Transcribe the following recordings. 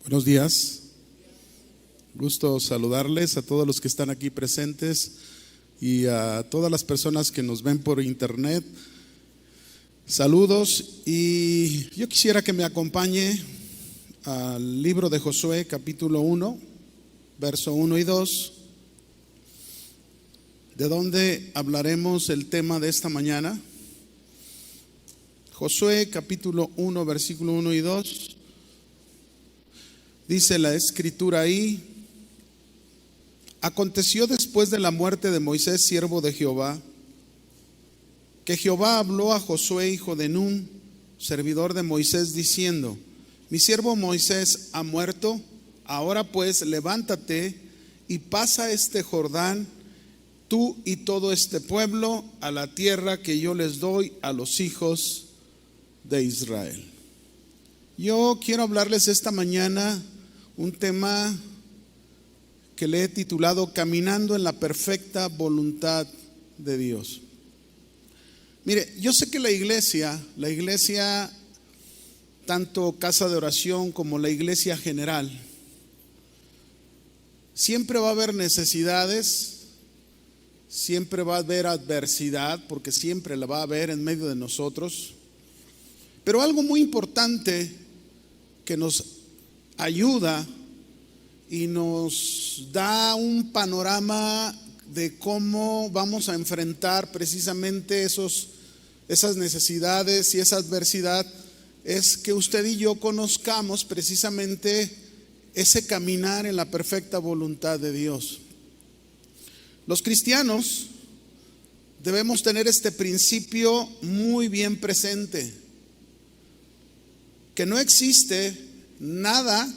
Buenos días, gusto saludarles a todos los que están aquí presentes y a todas las personas que nos ven por internet. Saludos, y yo quisiera que me acompañe al libro de Josué, capítulo 1, verso 1 y 2, de donde hablaremos el tema de esta mañana. Josué, capítulo 1, versículo 1 y 2. Dice la escritura ahí: aconteció después de la muerte de Moisés, siervo de Jehová, que Jehová habló a Josué, hijo de Nun, servidor de Moisés, diciendo: mi siervo Moisés ha muerto. Ahora pues levántate y pasa este Jordán, tú y todo este pueblo, a la tierra que yo les doy a los hijos de Israel. Yo quiero hablarles esta mañana un tema que le he titulado Caminando en la perfecta voluntad de Dios. Mire, yo sé que la iglesia, tanto casa de oración como la iglesia general, siempre va a haber necesidades, siempre va a haber adversidad, porque siempre la va a haber en medio de nosotros. Pero algo muy importante que nos ayuda y nos da un panorama de cómo vamos a enfrentar precisamente esas necesidades y esa adversidad, es que usted y yo conozcamos precisamente ese caminar en la perfecta voluntad de Dios. Los cristianos debemos tener este principio muy bien presente, que no existe nada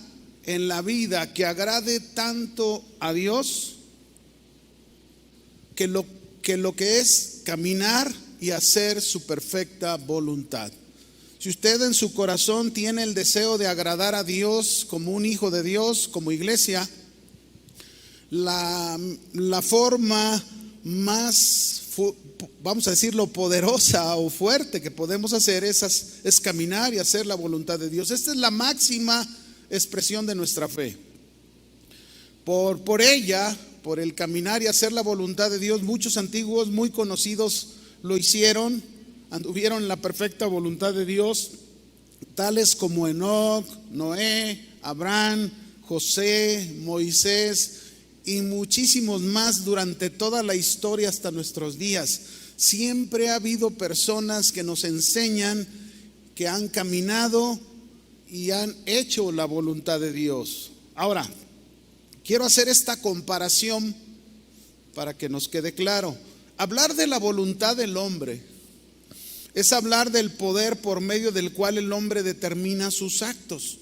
en la vida que agrade tanto a Dios que lo que es caminar y hacer su perfecta voluntad. Si usted en su corazón tiene el deseo de agradar a Dios como un hijo de Dios, como iglesia, la forma más, vamos a decirlo, poderosa o fuerte que podemos hacer es caminar y hacer la voluntad de Dios. Esta es la máxima expresión de nuestra fe. Por ella, por el caminar y hacer la voluntad de Dios, muchos antiguos muy conocidos lo hicieron, anduvieron en la perfecta voluntad de Dios, tales como Enoc, Noé, Abraham, José, Moisés y muchísimos más durante toda la historia hasta nuestros días. Siempre ha habido personas que nos enseñan que han caminado y han hecho la voluntad de Dios. Ahora, quiero hacer esta comparación para que nos quede claro. Hablar de la voluntad del hombre es hablar del poder por medio del cual el hombre determina sus actos.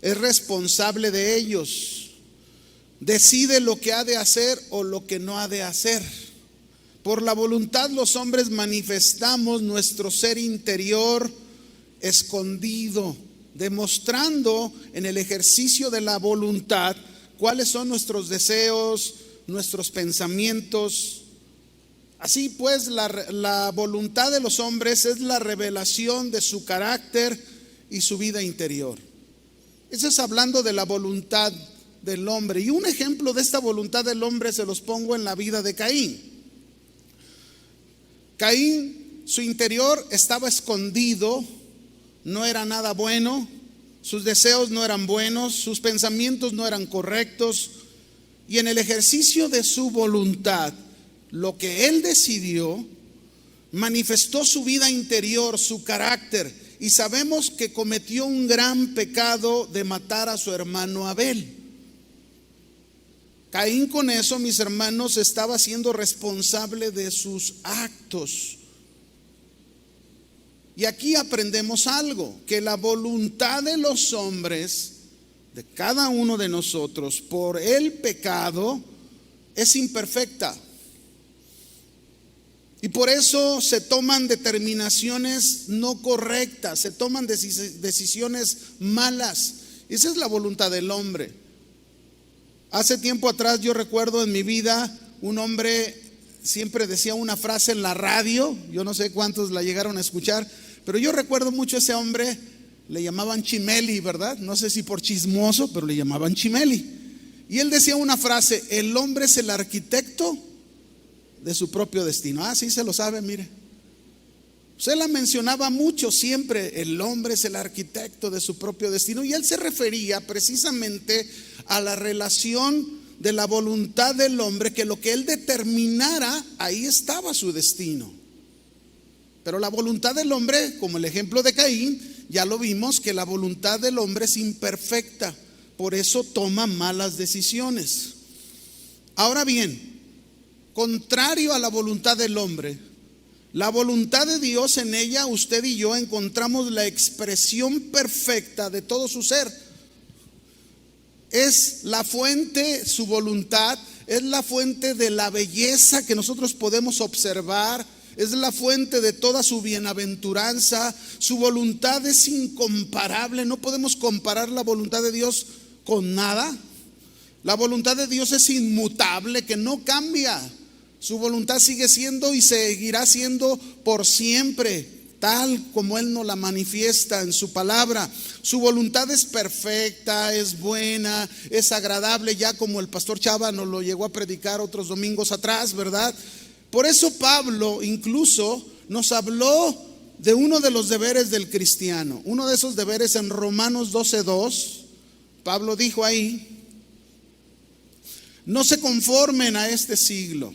Es responsable de ellos. Decide lo que ha de hacer o lo que no ha de hacer. Por la voluntad los hombres manifestamos nuestro ser interior escondido, demostrando en el ejercicio de la voluntad cuáles son nuestros deseos, nuestros pensamientos. Así pues, la voluntad de los hombres es la revelación de su carácter y su vida interior. Eso es hablando de la voluntad del hombre. Y un ejemplo de esta voluntad del hombre se los pongo en la vida de Caín. Caín, su interior estaba escondido, no era nada bueno, sus deseos no eran buenos, sus pensamientos no eran correctos, y en el ejercicio de su voluntad, lo que él decidió, manifestó su vida interior, su carácter, y sabemos que cometió un gran pecado de matar a su hermano Abel. Caín con eso, mis hermanos, estaba siendo responsable de sus actos. Y aquí aprendemos algo, que la voluntad de los hombres, de cada uno de nosotros, por el pecado, es imperfecta. Y por eso se toman determinaciones no correctas, se toman decisiones malas. Esa es la voluntad del hombre. Hace tiempo atrás yo recuerdo en mi vida, un hombre siempre decía una frase en la radio, yo no sé cuántos la llegaron a escuchar, pero yo recuerdo mucho a ese hombre Le llamaban Chimeli, ¿verdad? No sé si por chismoso, pero le llamaban Chimeli. Y él decía una frase: el hombre es el arquitecto de su propio destino. Ah, sí se lo sabe, mire. Usted la mencionaba mucho siempre: el hombre es el arquitecto de su propio destino. Y él se refería precisamente a la relación de la voluntad del hombre, que lo que él determinara, ahí estaba su destino. Pero la voluntad del hombre, como el ejemplo de Caín, ya lo vimos, que la voluntad del hombre es imperfecta, por eso toma malas decisiones. Ahora bien, contrario a la voluntad del hombre, la voluntad de Dios, en ella usted y yo encontramos la expresión perfecta de todo su ser. Es la fuente, su voluntad es la fuente de la belleza que nosotros podemos observar. Es la fuente de toda su bienaventuranza. Su voluntad es incomparable. No podemos comparar la voluntad de Dios con nada. La voluntad de Dios es inmutable, que no cambia. Su voluntad sigue siendo y seguirá siendo por siempre, tal como Él nos la manifiesta en su palabra. Su voluntad es perfecta, es buena, es agradable, ya como el pastor Chava nos lo llegó a predicar otros domingos atrás, ¿verdad? Por eso Pablo incluso nos habló de uno de los deberes del cristiano. Uno de esos deberes en Romanos 12:2, Pablo dijo ahí: no se conformen a este siglo.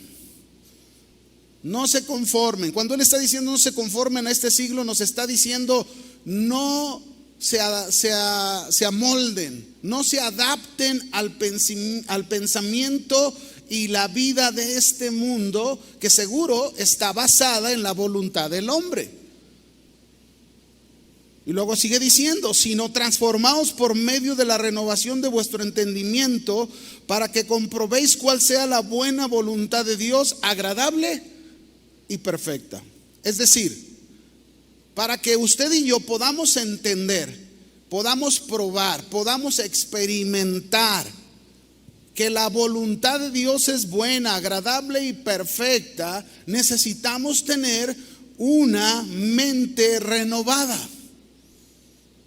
No se conformen. Cuando él está diciendo no se conformen a este siglo, nos está diciendo no se amolden, no se adapten al pensamiento y la vida de este mundo, que seguro está basada en la voluntad del hombre. Y luego sigue diciendo: sino transformaos por medio de la renovación de vuestro entendimiento, para que comprobéis cuál sea la buena voluntad de Dios, agradable y perfecta. Es decir, para que usted y yo podamos entender, podamos probar, podamos experimentar que la voluntad de Dios es buena, agradable y perfecta, necesitamos tener una mente renovada.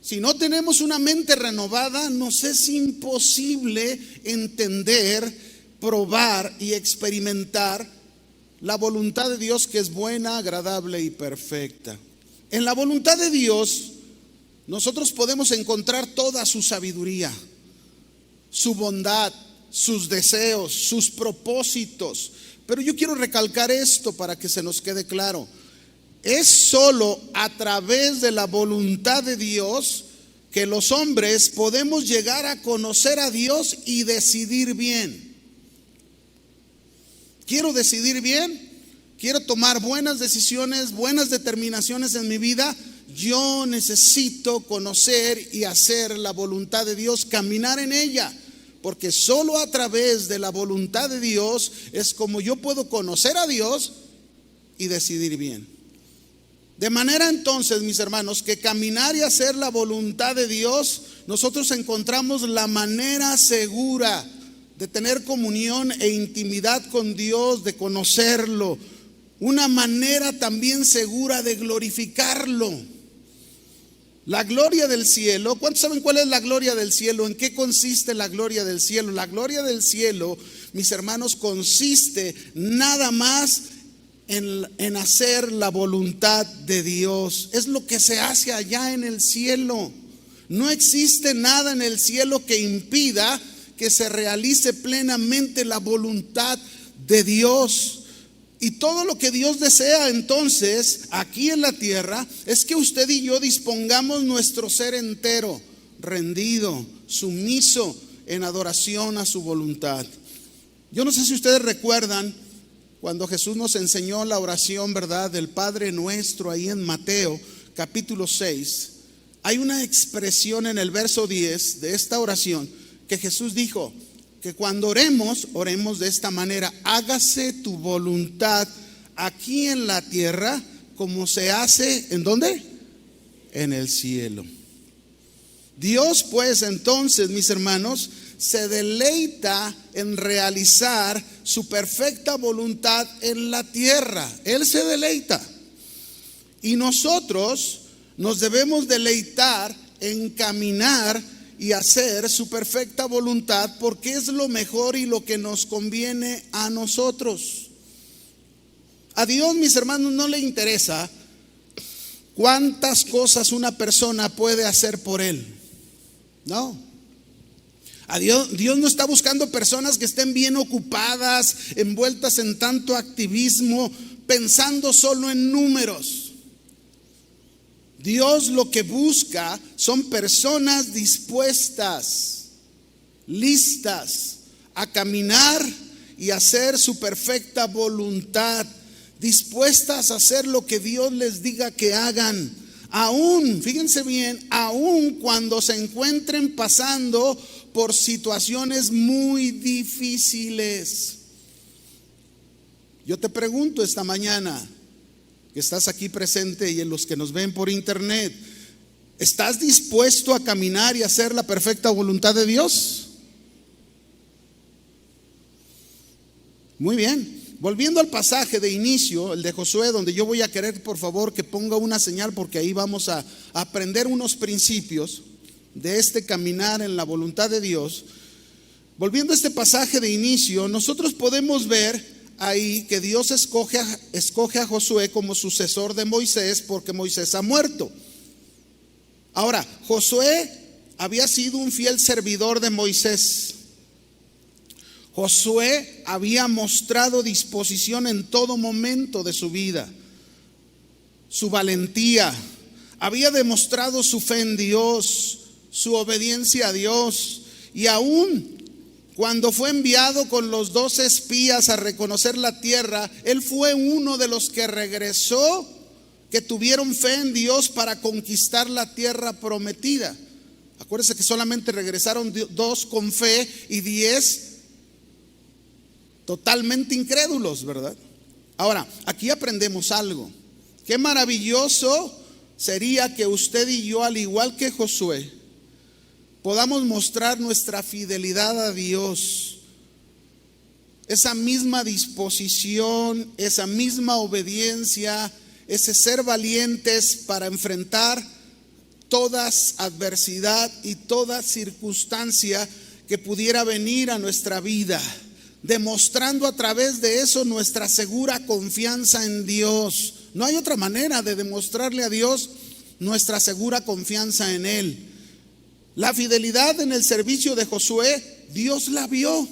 Si no tenemos una mente renovada, nos es imposible entender, probar y experimentar la voluntad de Dios, que es buena, agradable y perfecta. En la voluntad de Dios nosotros podemos encontrar toda su sabiduría, su bondad, sus deseos, sus propósitos. Pero yo quiero recalcar esto para que se nos quede claro: es solo a través de la voluntad de Dios que los hombres podemos llegar a conocer a Dios y decidir bien. Quiero decidir bien, quiero tomar buenas decisiones, buenas determinaciones en mi vida. Yo necesito conocer y hacer la voluntad de Dios, caminar en ella. Porque solo a través de la voluntad de Dios es como yo puedo conocer a Dios y decidir bien. De manera entonces, mis hermanos, que caminar y hacer la voluntad de Dios, nosotros encontramos la manera segura de tener comunión e intimidad con Dios, de conocerlo. Una manera también segura de glorificarlo. La gloria del cielo, ¿cuántos saben cuál es la gloria del cielo? ¿En qué consiste la gloria del cielo? La gloria del cielo, mis hermanos, consiste nada más en hacer la voluntad de Dios. Es lo que se hace allá en el cielo. No existe nada en el cielo que impida que se realice plenamente la voluntad de Dios. Y todo lo que Dios desea entonces aquí en la tierra es que usted y yo dispongamos nuestro ser entero, rendido, sumiso en adoración a su voluntad. Yo no sé si ustedes recuerdan cuando Jesús nos enseñó la oración, ¿verdad?, del Padre Nuestro ahí en Mateo capítulo 6. Hay una expresión en el verso 10 de esta oración que Jesús dijo que cuando oremos, oremos de esta manera: hágase tu voluntad aquí en la tierra como se hace, ¿en dónde? En el cielo. Dios, pues, entonces, mis hermanos, se deleita en realizar su perfecta voluntad en la tierra. Él se deleita. Y nosotros nos debemos deleitar en caminar y hacer su perfecta voluntad, porque es lo mejor y lo que nos conviene a nosotros. A Dios, mis hermanos, no le interesa cuántas cosas una persona puede hacer por Él. No. A Dios no está buscando personas que estén bien ocupadas, envueltas en tanto activismo, pensando solo en números. Dios lo que busca son personas dispuestas, listas a caminar y hacer su perfecta voluntad, dispuestas a hacer lo que Dios les diga que hagan, aún, fíjense bien, aún cuando se encuentren pasando por situaciones muy difíciles. Yo te pregunto esta mañana, que estás aquí presente y en los que nos ven por internet, ¿estás dispuesto a caminar y hacer la perfecta voluntad de Dios? Muy bien. Volviendo al pasaje de inicio, el de Josué, donde yo voy a querer, por favor, que ponga una señal, porque ahí vamos a aprender unos principios de este caminar en la voluntad de Dios. Volviendo a este pasaje de inicio, nosotros podemos ver ahí que Dios escoge a Josué como sucesor de Moisés, porque Moisés ha muerto. Ahora, Josué había sido un fiel servidor de Moisés. Josué había mostrado disposición en todo momento de su vida, su valentía, había demostrado su fe en Dios, su obediencia a Dios, y aún cuando fue enviado con los 12 espías a reconocer la tierra, él fue uno de los que regresó, que tuvieron fe en Dios para conquistar la tierra prometida. Acuérdense que solamente regresaron 2 con fe y 10 totalmente incrédulos, ¿verdad? Ahora, aquí aprendemos algo. Qué maravilloso sería que usted y yo, al igual que Josué, podamos mostrar nuestra fidelidad a Dios, esa misma disposición, esa misma obediencia, ese ser valientes para enfrentar toda adversidad y toda circunstancia que pudiera venir a nuestra vida, demostrando a través de eso nuestra segura confianza en Dios. No hay otra manera de demostrarle a Dios nuestra segura confianza en Él. La fidelidad en el servicio de Josué, Dios la vio,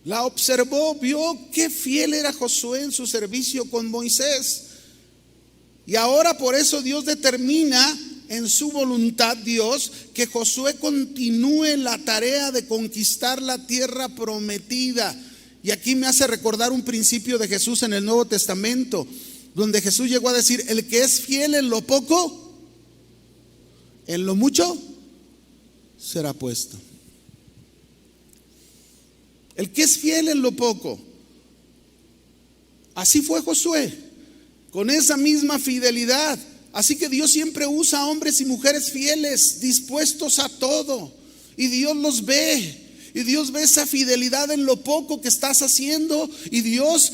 la observó, vio qué fiel era Josué en su servicio con Moisés. Y ahora por eso Dios determina en su voluntad, Dios, que Josué continúe la tarea de conquistar la tierra prometida. Y aquí me hace recordar un principio de Jesús en el Nuevo Testamento, donde Jesús llegó a decir: el que es fiel en lo poco, en lo mucho será puesto. El que es fiel en lo poco. Así fue Josué, con esa misma fidelidad. Así que Dios siempre usa a hombres y mujeres fieles, dispuestos a todo. Y Dios los ve. Y Dios ve esa fidelidad en lo poco que estás haciendo. Y Dios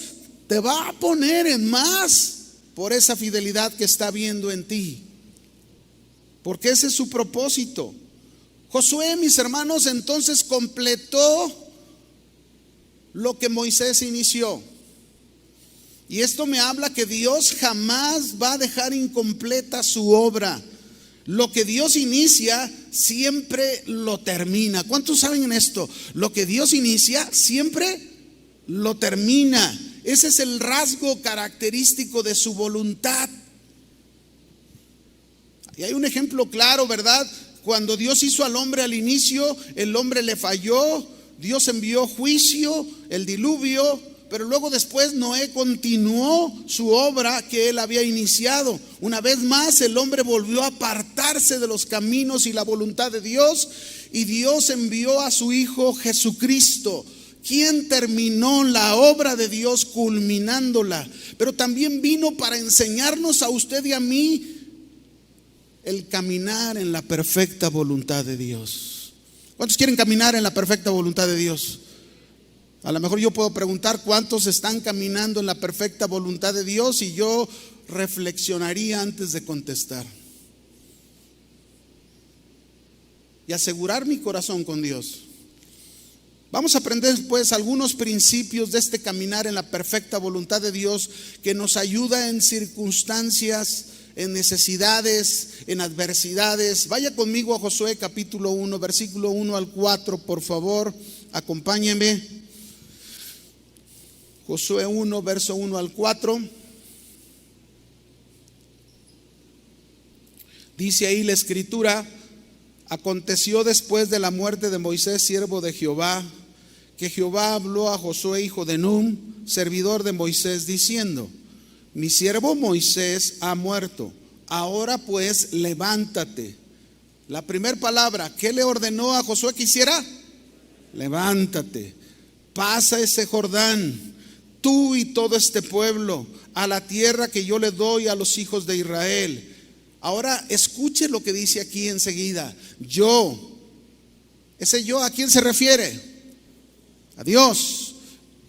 te va a poner en más por esa fidelidad que está viendo en ti. Porque ese es su propósito. Josué, mis hermanos, entonces completó lo que Moisés inició. Y esto me habla que Dios jamás va a dejar incompleta su obra. Lo que Dios inicia, siempre lo termina. ¿Cuántos saben en esto? Lo que Dios inicia, siempre lo termina. Ese es el rasgo característico de su voluntad. Y hay un ejemplo claro, ¿verdad? Cuando Dios hizo al hombre al inicio, el hombre le falló. Dios envió juicio, el diluvio. Pero luego después Noé continuó su obra que él había iniciado. Una vez más el hombre volvió a apartarse de los caminos y la voluntad de Dios, y Dios envió a su Hijo Jesucristo, quien terminó la obra de Dios culminándola. Pero también vino para enseñarnos a usted y a mí el caminar en la perfecta voluntad de Dios. ¿Cuántos quieren caminar en la perfecta voluntad de Dios? A lo mejor yo puedo preguntar cuántos están caminando en la perfecta voluntad de Dios, y yo reflexionaría antes de contestar y asegurar mi corazón con Dios. Vamos a aprender pues algunos principios de este caminar en la perfecta voluntad de Dios, que nos ayuda en circunstancias, en necesidades, en adversidades. Vaya conmigo a Josué capítulo 1, versículo 1 al 4, por favor, acompáñenme. Josué 1, verso 1 al 4. Dice ahí la escritura: aconteció después de la muerte de Moisés, siervo de Jehová, que Jehová habló a Josué, hijo de Nun, servidor de Moisés, diciendo: mi siervo Moisés ha muerto. Ahora pues levántate. La primera palabra, ¿qué le ordenó a Josué que hiciera? Levántate, pasa ese Jordán, tú y todo este pueblo, a la tierra que yo le doy a los hijos de Israel. Ahora escuche lo que dice aquí enseguida. Yo, ese yo, ¿a quién se refiere? A Dios.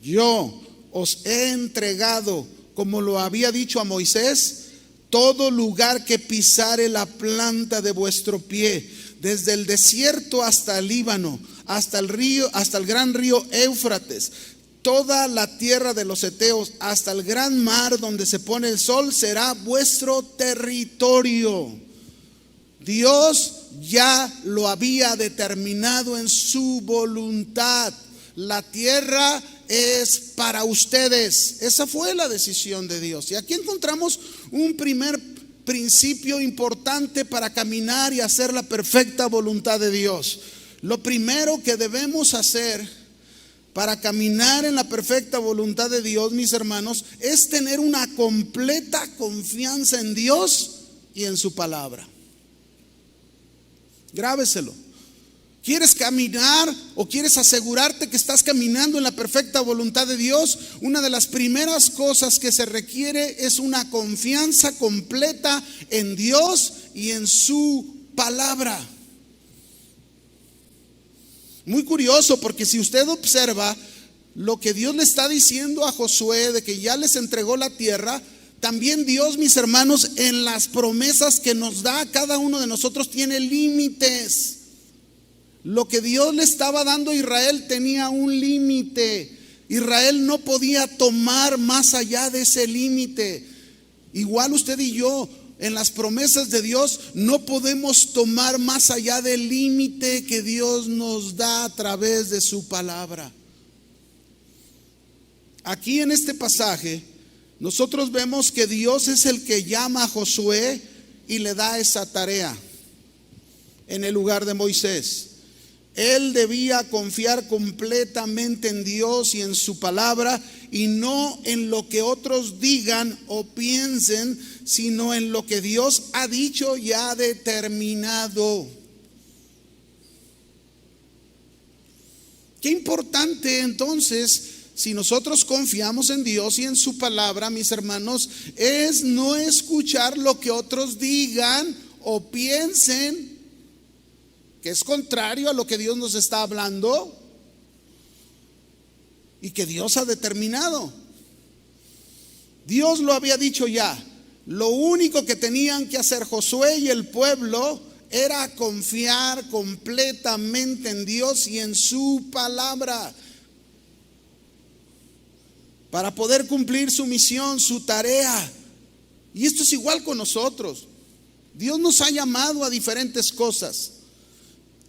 Yo os he entregado, como lo había dicho a Moisés, todo lugar que pisare la planta de vuestro pie, desde el desierto hasta el Líbano, hasta el río, hasta el gran río Éufrates, toda la tierra de los heteos, hasta el gran mar donde se pone el sol, será vuestro territorio. Dios ya lo había determinado en su voluntad. La tierra es para ustedes. Esa fue la decisión de Dios. Y aquí encontramos un primer principio importante para caminar y hacer la perfecta voluntad de Dios. Lo primero que debemos hacer para caminar en la perfecta voluntad de Dios, mis hermanos, es tener una completa confianza en Dios y en su palabra. Grábeselo. ¿Quieres caminar o quieres asegurarte que estás caminando en la perfecta voluntad de Dios? Una de las primeras cosas que se requiere es una confianza completa en Dios y en su palabra. Muy curioso, porque si usted observa lo que Dios le está diciendo a Josué de que ya les entregó la tierra, también Dios, mis hermanos, en las promesas que nos da a cada uno de nosotros tiene límites. Lo que Dios le estaba dando a Israel tenía un límite. Israel no podía tomar más allá de ese límite. Igual usted y yo, en las promesas de Dios, no podemos tomar más allá del límite que Dios nos da a través de su palabra. Aquí en este pasaje, nosotros vemos que Dios es el que llama a Josué y le da esa tarea en el lugar de Moisés. Él debía confiar completamente en Dios y en su palabra, y no en lo que otros digan o piensen, sino en lo que Dios ha dicho y ha determinado. Qué importante entonces, si nosotros confiamos en Dios y en su palabra, mis hermanos, es no escuchar lo que otros digan o piensen que es contrario a lo que Dios nos está hablando y que Dios ha determinado. Dios lo había dicho ya. Lo único que tenían que hacer Josué y el pueblo era confiar completamente en Dios y en su palabra para poder cumplir su misión, su tarea. Y esto es igual con nosotros. Dios nos ha llamado a diferentes cosas.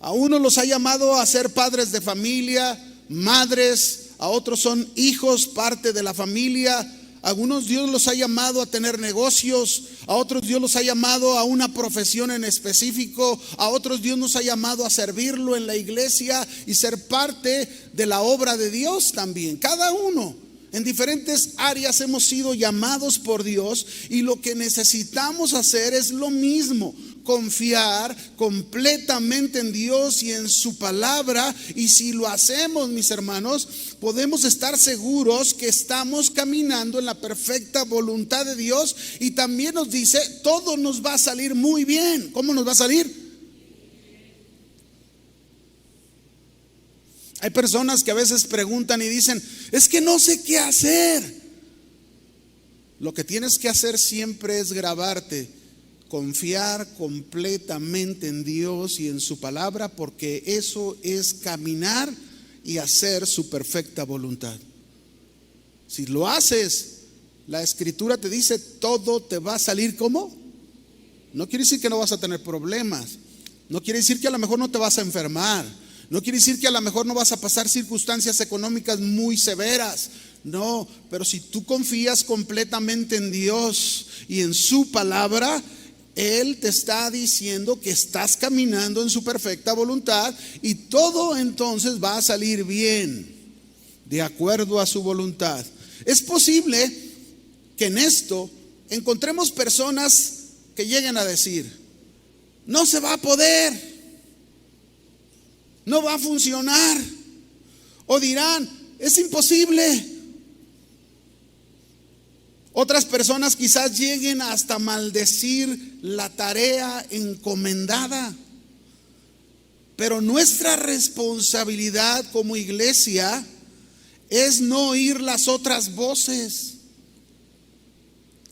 A unos los ha llamado a ser padres de familia, madres, a otros son hijos, parte de la familia. A algunos Dios los ha llamado a tener negocios, a otros Dios los ha llamado a una profesión en específico, a otros Dios nos ha llamado a servirlo en la iglesia y ser parte de la obra de Dios también. Cada uno en diferentes áreas hemos sido llamados por Dios, y lo que necesitamos hacer es lo mismo: confiar completamente en Dios y en su palabra. Y si lo hacemos, mis hermanos, podemos estar seguros que estamos caminando en la perfecta voluntad de Dios. Y también nos dice, todo nos va a salir muy bien. ¿Cómo nos va a salir? Hay personas que a veces preguntan y dicen, es que no sé qué hacer. Lo que tienes que hacer siempre es grabarte, confiar completamente en Dios y en su palabra, porque eso es caminar y hacer su perfecta voluntad. Si lo haces, la Escritura te dice, todo te va a salir ¿cómo? No quiere decir que no vas a tener problemas, no quiere decir que a lo mejor no te vas a enfermar, no quiere decir que a lo mejor no vas a pasar circunstancias económicas muy severas. No, pero si tú confías completamente en Dios y en su palabra, Él te está diciendo que estás caminando en su perfecta voluntad y todo entonces va a salir bien, de acuerdo a su voluntad. Es posible que en esto encontremos personas que lleguen a decir, no se va a poder, no va a funcionar, o dirán, es imposible. Otras personas quizás lleguen hasta maldecir la tarea encomendada. Pero nuestra responsabilidad como iglesia es no oír las otras voces.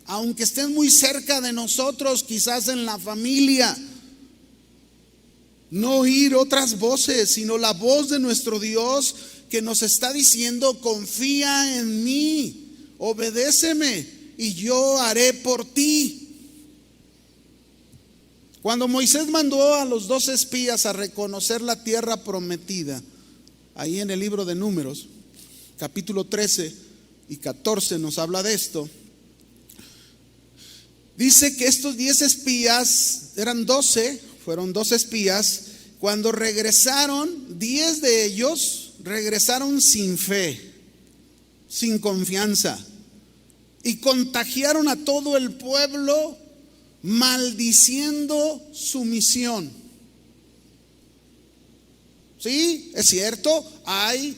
Aunque estén muy cerca de nosotros, quizás en la familia, no oír otras voces, sino la voz de nuestro Dios que nos está diciendo, confía en mí. Obedéceme y yo haré por ti. Cuando Moisés mandó a los 2 espías a reconocer la tierra prometida, ahí en el libro de Números, capítulo 13 y 14 nos habla de esto. Dice que estos 10 espías, eran 12, fueron 12 espías. Cuando regresaron, 10 de ellos regresaron sin fe, sin confianza, y contagiaron a todo el pueblo maldiciendo su misión. Sí, es cierto, hay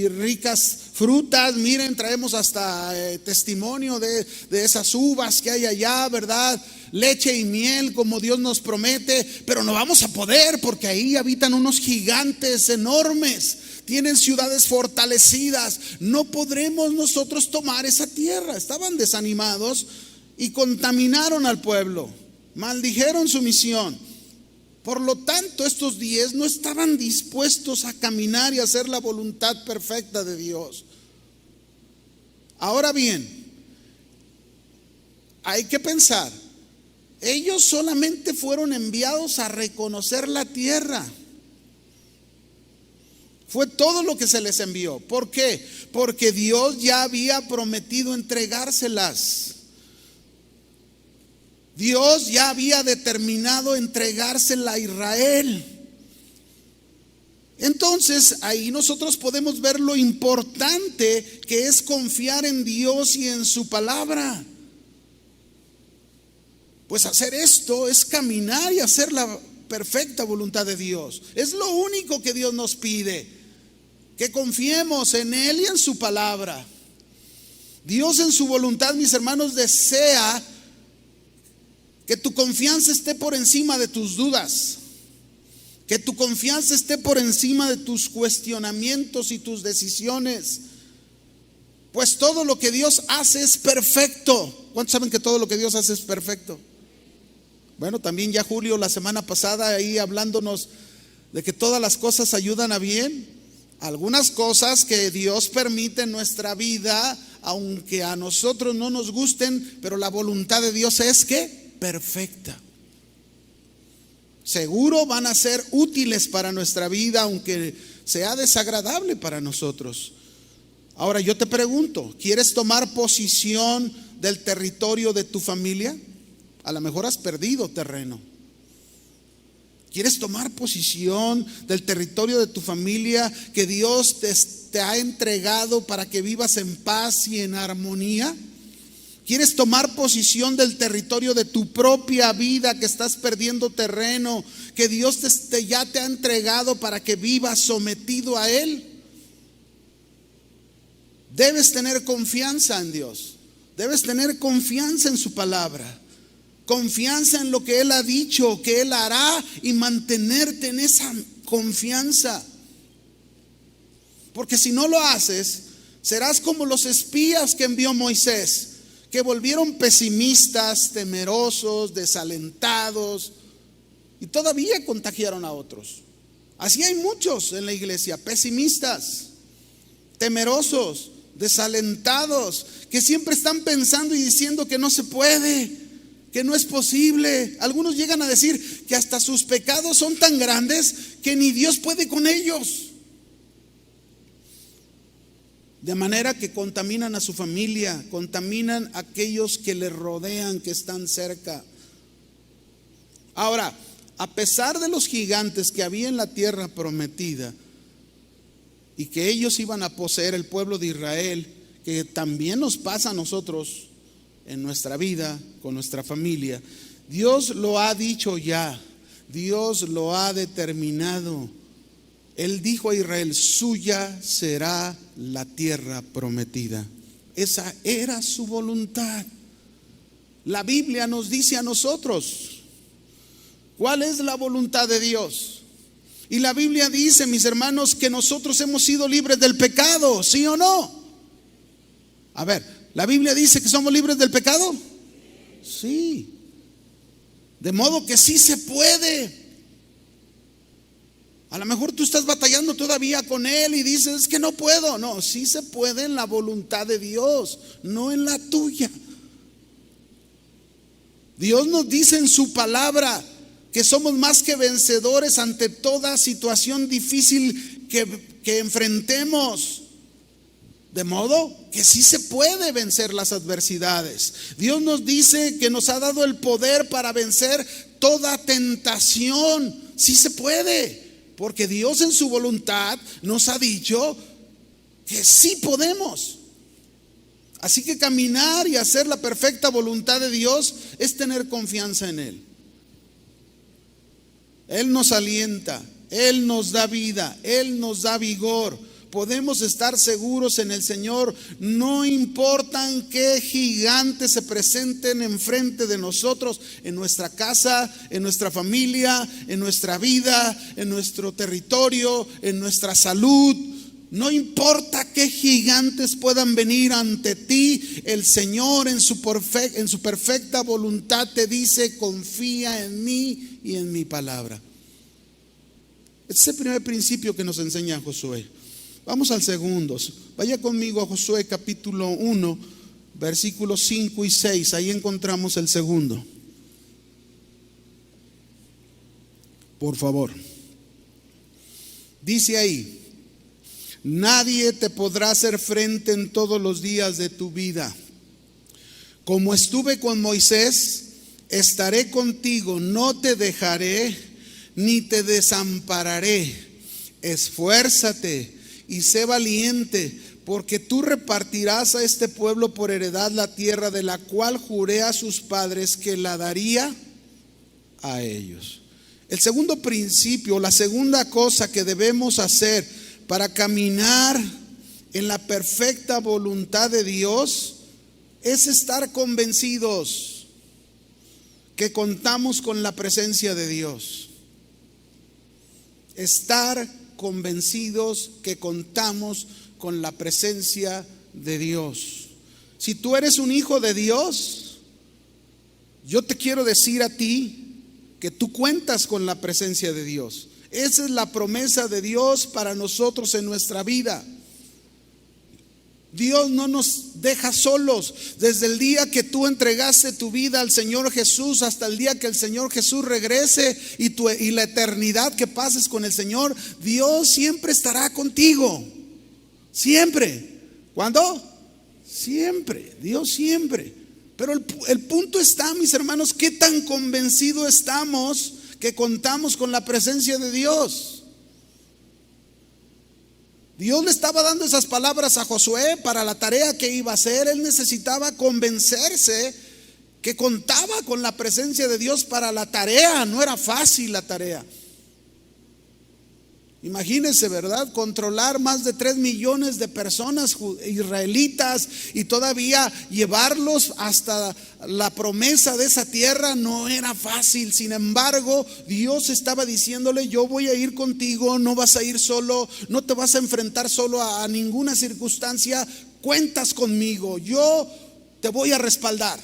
ricas frutas, miren, traemos hasta testimonio de esas uvas que hay allá, ¿verdad? Leche y miel como Dios nos promete, pero no vamos a poder porque ahí habitan unos gigantes enormes. Tienen ciudades fortalecidas, no podremos nosotros tomar esa tierra. Estaban desanimados y contaminaron al pueblo, maldijeron su misión. Por lo tanto, estos 10 no estaban dispuestos a caminar y hacer la voluntad perfecta de Dios. Ahora bien, hay que pensar, ellos solamente fueron enviados a reconocer la tierra. Fue todo lo que se les envió. ¿Por qué? Porque Dios ya había prometido entregárselas. Dios ya había determinado entregársela a Israel. Entonces ahí nosotros podemos ver lo importante que es confiar en Dios y en su palabra. Pues hacer esto es caminar y hacer la perfecta voluntad de Dios. Es lo único que Dios nos pide. Que confiemos en Él y en su palabra. Dios en su voluntad, mis hermanos, desea que tu confianza esté por encima de tus dudas. Que tu confianza esté por encima de tus cuestionamientos y tus decisiones. Pues todo lo que Dios hace es perfecto. ¿Cuántos saben que todo lo que Dios hace es perfecto? Bueno, también ya Julio la semana pasada ahí hablándonos de que todas las cosas ayudan a bien. Algunas cosas que Dios permite en nuestra vida, aunque a nosotros no nos gusten, pero la voluntad de Dios es que perfecta. Seguro van a ser útiles para nuestra vida, aunque sea desagradable para nosotros. Ahora yo te pregunto, ¿quieres tomar posición del territorio de tu familia? A lo mejor has perdido terreno. ¿Quieres tomar posición del territorio de tu familia que Dios te ha entregado para que vivas en paz y en armonía? ¿Quieres tomar posición del territorio de tu propia vida que estás perdiendo terreno, que Dios ya te ha entregado para que vivas sometido a Él? Debes tener confianza en Dios, debes tener confianza en su palabra. Confianza en lo que Él ha dicho, que Él hará, y mantenerte en esa confianza. Porque si no lo haces, serás como los espías que envió Moisés, que volvieron pesimistas, temerosos, desalentados y todavía contagiaron a otros. Así hay muchos en la iglesia, pesimistas, temerosos, desalentados, que siempre están pensando y diciendo que no se puede, que no es posible. Algunos llegan a decir que hasta sus pecados son tan grandes que ni Dios puede con ellos. De manera que contaminan a su familia, contaminan a aquellos que les rodean, que están cerca. Ahora, a pesar de los gigantes que había en la tierra prometida y que ellos iban a poseer el pueblo de Israel, que también nos pasa a nosotros en nuestra vida, con nuestra familia, Dios lo ha dicho ya, Dios lo ha determinado. Él dijo a Israel: suya será la tierra prometida. Esa era su voluntad. La Biblia nos dice a nosotros cuál es la voluntad de Dios. Y la Biblia dice, mis hermanos, que nosotros hemos sido libres del pecado, ¿sí o no? A ver, ¿la Biblia dice que somos libres del pecado? Sí. De modo que sí se puede. A lo mejor tú estás batallando todavía con él y dices: es que no puedo. No, sí se puede en la voluntad de Dios, no en la tuya. Dios nos dice en su palabra que somos más que vencedores ante toda situación difícil que enfrentemos. De modo que sí se puede vencer las adversidades. Dios nos dice que nos ha dado el poder para vencer toda tentación. Sí se puede. Porque Dios en su voluntad nos ha dicho que sí podemos. Así que caminar y hacer la perfecta voluntad de Dios es tener confianza en Él. Él nos alienta, Él nos da vida, Él nos da vigor. Podemos estar seguros en el Señor, no importan qué gigantes se presenten enfrente de nosotros, en nuestra casa, en nuestra familia, en nuestra vida, en nuestro territorio, en nuestra salud. No importa qué gigantes puedan venir ante ti, el Señor en su perfecta voluntad te dice: confía en mí y en mi palabra. Este es el primer principio que nos enseña Josué. Vamos al segundo. Vaya conmigo a Josué capítulo 1, versículos 5 y 6. Ahí encontramos el segundo. Por favor. Dice ahí: nadie te podrá hacer frente en todos los días de tu vida. Como estuve con Moisés, estaré contigo, no te dejaré ni te desampararé. Esfuérzate y sé valiente, porque tú repartirás a este pueblo por heredad la tierra de la cual juré a sus padres que la daría a ellos. El segundo principio, la segunda cosa que debemos hacer para caminar en la perfecta voluntad de Dios es estar convencidos que contamos con la presencia de Dios. Estar convencidos que contamos con la presencia de Dios. Si tú eres un hijo de Dios, yo te quiero decir a ti que tú cuentas con la presencia de Dios. Esa es la promesa de Dios para nosotros en nuestra vida. Dios no nos deja solos. Desde el día que tú entregaste tu vida al Señor Jesús hasta el día que el Señor Jesús regrese y la eternidad que pases con el Señor, Dios siempre estará contigo. Siempre. ¿Cuándo? Siempre. Dios siempre. Pero el punto está, mis hermanos, ¿qué tan convencidos estamos que contamos con la presencia de Dios? Dios le estaba dando esas palabras a Josué para la tarea que iba a hacer. Él necesitaba convencerse que contaba con la presencia de Dios para la tarea. No era fácil la tarea. Imagínense, ¿verdad? Controlar más de 3 millones de personas israelitas y todavía llevarlos hasta la promesa de esa tierra no era fácil. Sin embargo, Dios estaba diciéndole: yo voy a ir contigo, no vas a ir solo, no te vas a enfrentar solo a ninguna circunstancia, cuentas conmigo, yo te voy a respaldar.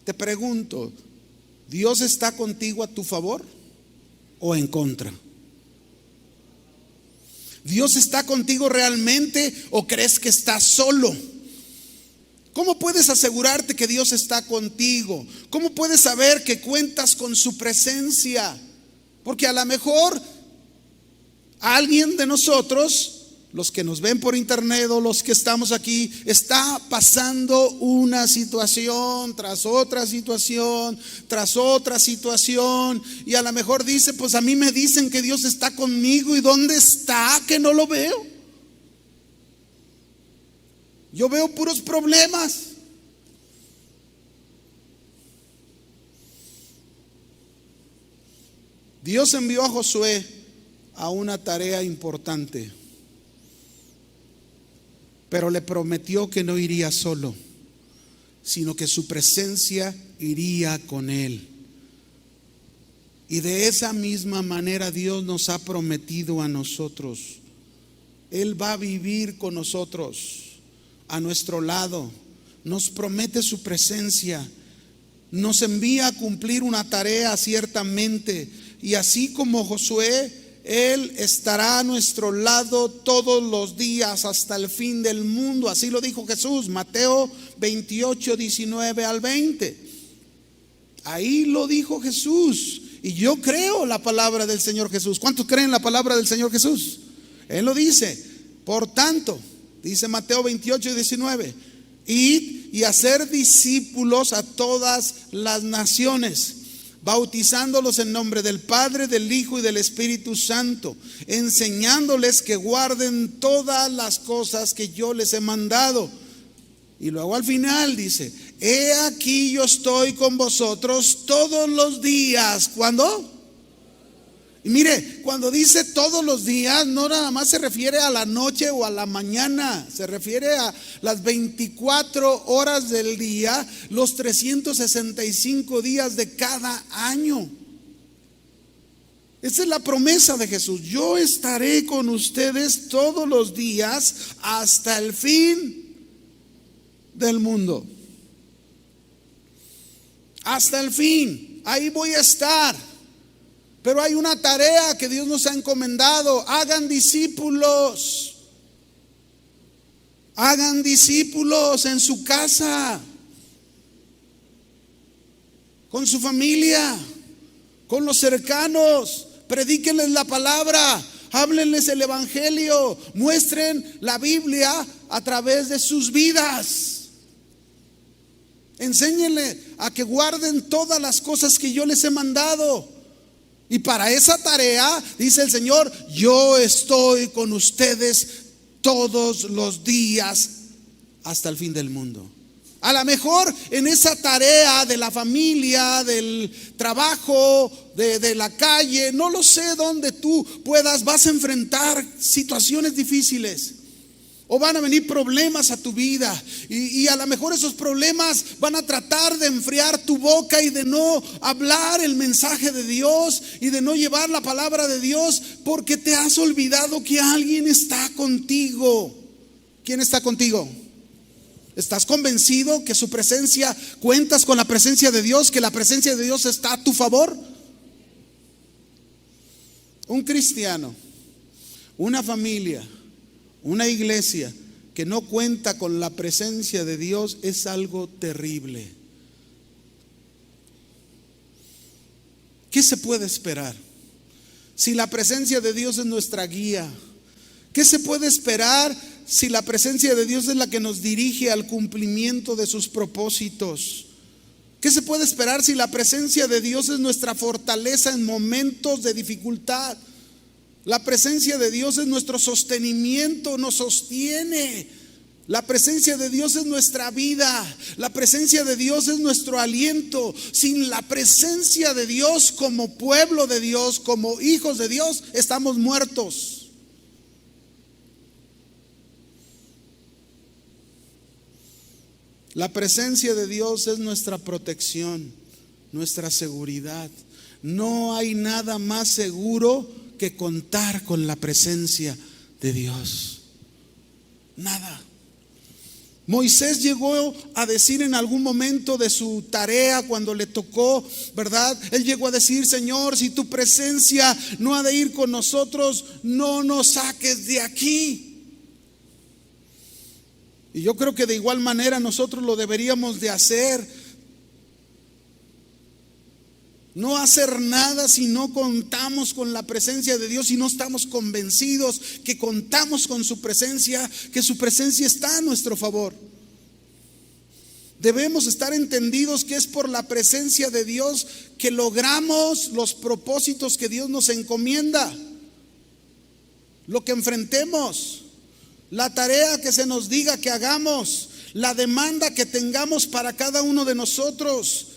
Te pregunto, ¿Dios está contigo a tu favor o en contra? ¿Dios está contigo realmente o crees que estás solo? ¿Cómo puedes asegurarte que Dios está contigo? ¿Cómo puedes saber que cuentas con su presencia? Porque a lo mejor alguien de nosotros, los que nos ven por internet o los que estamos aquí, está pasando una situación tras otra situación, tras otra situación, y a lo mejor dice: pues a mí me dicen que Dios está conmigo, ¿y dónde está que no lo veo? Yo veo puros problemas. Dios envió a Josué a una tarea importante, pero le prometió que no iría solo, sino que su presencia iría con él. Y de esa misma manera Dios nos ha prometido a nosotros. Él va a vivir con nosotros, a nuestro lado. Nos promete su presencia. Nos envía a cumplir una tarea ciertamente. Y así como Josué, Él estará a nuestro lado todos los días hasta el fin del mundo. Así lo dijo Jesús, Mateo 28, 19 al 20. Ahí lo dijo Jesús. Y yo creo la palabra del Señor Jesús. ¿Cuántos creen la palabra del Señor Jesús? Él lo dice. Por tanto, dice Mateo 28, 19, id y hacer discípulos a todas las naciones, bautizándolos en nombre del Padre, del Hijo y del Espíritu Santo, enseñándoles que guarden todas las cosas que yo les he mandado. Y luego al final dice: he aquí yo estoy con vosotros todos los días. ¿Cuándo? Y mire, cuando dice todos los días, no nada más se refiere a la noche o a la mañana, se refiere a las 24 horas del día, los 365 días de cada año. Esa es la promesa de Jesús: yo estaré con ustedes todos los días hasta el fin del mundo. Hasta el fin, ahí voy a estar. Pero hay una tarea que Dios nos ha encomendado: hagan discípulos. Hagan discípulos en su casa, con su familia, con los cercanos. Predíquenles la palabra, háblenles el evangelio, muestren la Biblia a través de sus vidas. Enséñenle a que guarden todas las cosas que yo les he mandado. Y para esa tarea, dice el Señor: yo estoy con ustedes todos los días hasta el fin del mundo. A lo mejor en esa tarea de la familia, del trabajo, de la calle, no lo sé, donde tú vas a enfrentar situaciones difíciles. O van a venir problemas a tu vida, y a lo mejor esos problemas van a tratar de enfriar tu boca y de no hablar el mensaje de Dios y de no llevar la palabra de Dios, porque te has olvidado que alguien está contigo. ¿Quién está contigo? ¿Estás convencido que su presencia, cuentas con la presencia de Dios, que la presencia de Dios está a tu favor? Un cristiano, una familia, una iglesia que no cuenta con la presencia de Dios es algo terrible. ¿Qué se puede esperar si la presencia de Dios es nuestra guía? ¿Qué se puede esperar si la presencia de Dios es la que nos dirige al cumplimiento de sus propósitos? ¿Qué se puede esperar si la presencia de Dios es nuestra fortaleza en momentos de dificultad? La presencia de Dios es nuestro sostenimiento, nos sostiene. La presencia de Dios es nuestra vida. La presencia de Dios es nuestro aliento. Sin la presencia de Dios como pueblo de Dios, como hijos de Dios, estamos muertos. La presencia de Dios es nuestra protección, nuestra seguridad. No hay nada más seguro que contar con la presencia de Dios. Nada. Moisés llegó a decir en algún momento de su tarea, cuando le tocó, ¿verdad? Él llegó a decir: Señor, si tu presencia no ha de ir con nosotros, no nos saques de aquí. Y yo creo que de igual manera nosotros lo deberíamos de hacer. No hacer nada si no contamos con la presencia de Dios, si no estamos convencidos que contamos con su presencia, que su presencia está a nuestro favor. Debemos estar entendidos que es por la presencia de Dios que logramos los propósitos que Dios nos encomienda, lo que enfrentemos, la tarea que se nos diga que hagamos, la demanda que tengamos para cada uno de nosotros.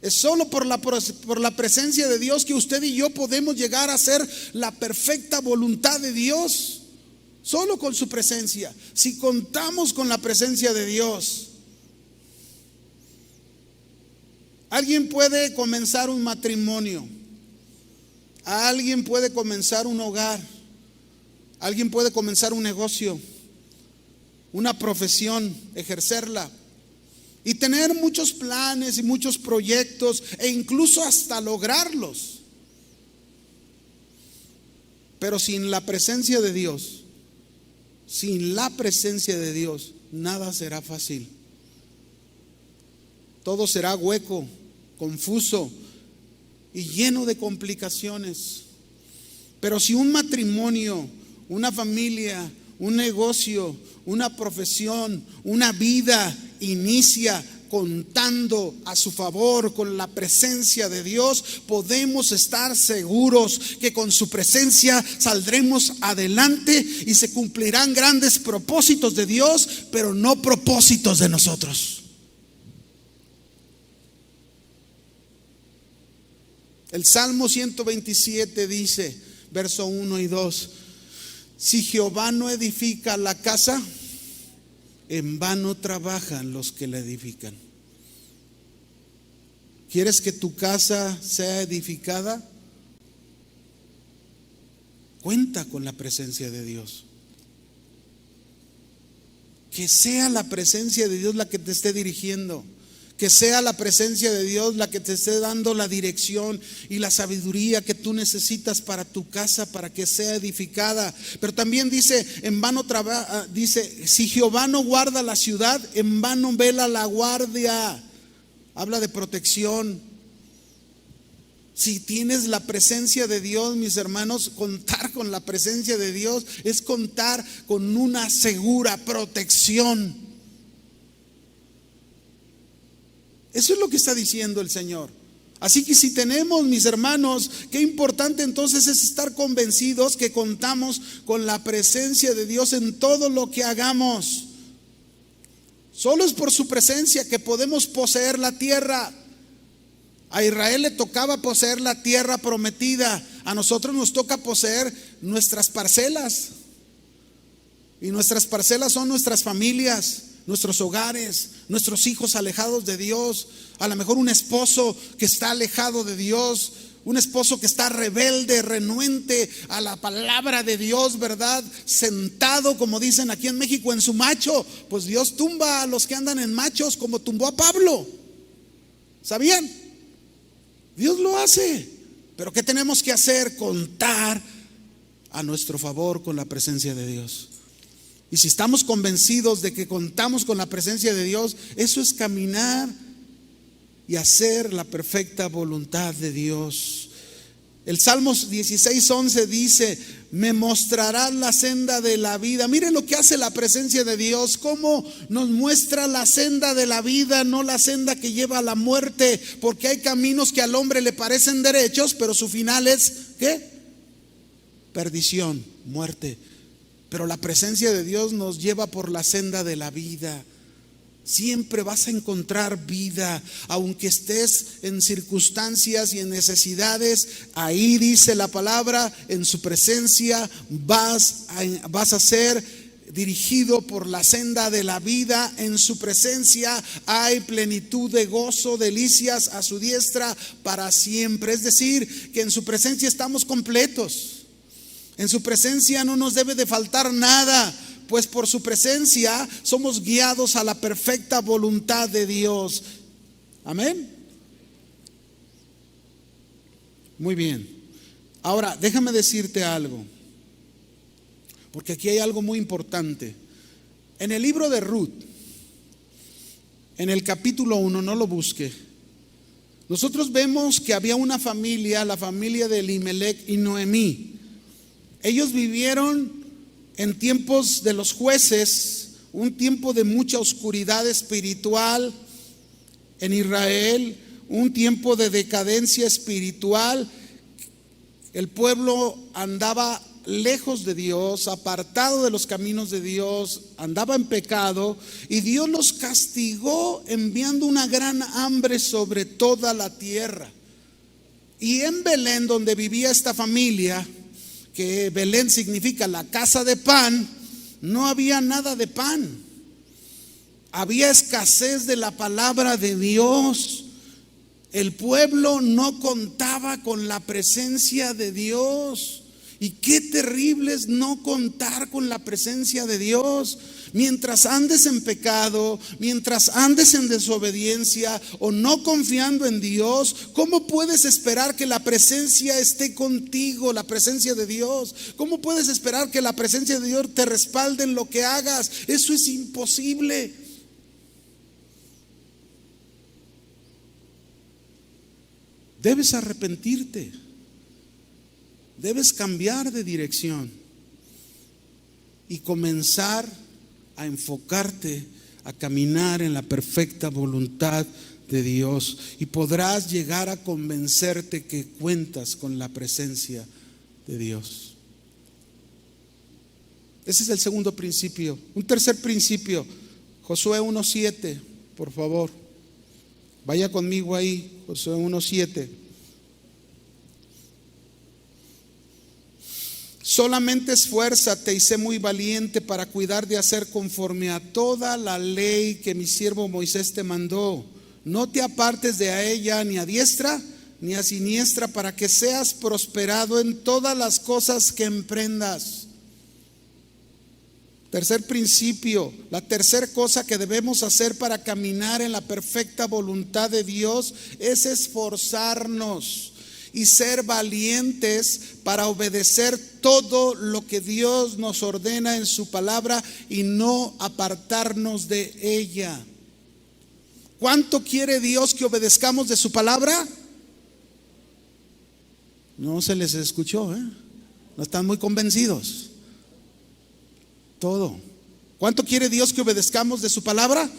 Es solo por la presencia de Dios que usted y yo podemos llegar a hacer la perfecta voluntad de Dios. Solo con su presencia. Si contamos con la presencia de Dios. Alguien puede comenzar un matrimonio. Alguien puede comenzar un hogar. Alguien puede comenzar un negocio, una profesión, ejercerla. Y tener muchos planes y muchos proyectos e incluso hasta lograrlos. Pero sin la presencia de Dios, nada será fácil. Todo será hueco, confuso y lleno de complicaciones. Pero si un matrimonio, una familia, un negocio, una profesión, una vida inicia contando a su favor con la presencia de Dios, podemos estar seguros que con su presencia saldremos adelante y se cumplirán grandes propósitos de Dios, pero no propósitos de nosotros. El Salmo 127 dice, verso 1 y 2: si Jehová no edifica la casa, en vano trabajan los que la edifican. ¿Quieres que tu casa sea edificada? Cuenta con la presencia de Dios. Que sea la presencia de Dios la que te esté dirigiendo. Que sea la presencia de Dios la que te esté dando la dirección y la sabiduría que tú necesitas para tu casa, para que sea edificada. Pero también dice, en vano trabaja, dice, si Jehová no guarda la ciudad, en vano vela la guardia. Habla de protección. Si tienes la presencia de Dios, mis hermanos, contar con la presencia de Dios es contar con una segura protección. Eso es lo que está diciendo el Señor. Así que si tenemos, mis hermanos, qué importante entonces es estar convencidos que contamos con la presencia de Dios en todo lo que hagamos. Solo es por su presencia que podemos poseer la tierra. A Israel le tocaba poseer la tierra prometida. A nosotros nos toca poseer nuestras parcelas. Y nuestras parcelas son nuestras familias, nuestros hogares, nuestros hijos alejados de Dios. A lo mejor un esposo que está alejado de Dios, un esposo que está rebelde, renuente a la palabra de Dios, ¿verdad? Sentado, como dicen aquí en México, en su macho. Pues Dios tumba a los que andan en machos, como tumbó a Pablo. ¿Sabían? Dios lo hace. Pero ¿qué tenemos que hacer? Contar a nuestro favor con la presencia de Dios. Y si estamos convencidos de que contamos con la presencia de Dios, eso es caminar y hacer la perfecta voluntad de Dios. El Salmo 16:11 dice: me mostrarás la senda de la vida. Miren lo que hace la presencia de Dios, cómo nos muestra la senda de la vida, no la senda que lleva a la muerte, porque hay caminos que al hombre le parecen derechos, pero su final es ¿qué? perdición, muerte. Pero la presencia de Dios nos lleva por la senda de la vida. Siempre vas a encontrar vida, aunque estés en circunstancias y en necesidades. Ahí dice la palabra, en su presencia vas a ser dirigido por la senda de la vida. En su presencia hay plenitud de gozo, delicias a su diestra para siempre. Es decir, que en su presencia estamos completos. En su presencia no nos debe de faltar nada, pues por su presencia somos guiados a la perfecta voluntad de Dios. Amén. Muy bien. Ahora, déjame decirte algo, porque aquí hay algo muy importante. En el libro de Ruth, en el capítulo 1, no lo busque, nosotros vemos que había una familia, la familia de Elimelech y Noemí. Ellos vivieron en tiempos de los jueces, un tiempo de mucha oscuridad espiritual en Israel, un tiempo de decadencia espiritual. El pueblo andaba lejos de Dios, apartado de los caminos de Dios, andaba en pecado, y Dios los castigó enviando una gran hambre sobre toda la tierra. Y en Belén, donde vivía esta familia, que Belén significa la casa de pan, no había nada de pan. Había escasez de la palabra de Dios. El pueblo no contaba con la presencia de Dios. Y qué terrible es no contar con la presencia de Dios. Mientras andes en pecado, mientras andes en desobediencia o no confiando en Dios, ¿cómo puedes esperar que la presencia esté contigo, la presencia de Dios? ¿Cómo puedes esperar que la presencia de Dios te respalde en lo que hagas? Eso es imposible. Debes arrepentirte. Debes cambiar de dirección y comenzar a enfocarte, a caminar en la perfecta voluntad de Dios, y podrás llegar a convencerte que cuentas con la presencia de Dios. Ese es el segundo principio. Un tercer principio, Josué 1:7, por favor. Vaya conmigo ahí, Josué 1:7. Solamente esfuérzate y sé muy valiente para cuidar de hacer conforme a toda la ley que mi siervo Moisés te mandó. No te apartes de ella ni a diestra ni a siniestra, para que seas prosperado en todas las cosas que emprendas. Tercer principio, la tercera cosa que debemos hacer para caminar en la perfecta voluntad de Dios es esforzarnos y ser valientes para obedecer todo lo que Dios nos ordena en su palabra y no apartarnos de ella. ¿Cuánto quiere Dios que obedezcamos de su palabra? No se les escuchó, no están muy convencidos. Todo. ¿Cuánto quiere Dios que obedezcamos de su palabra?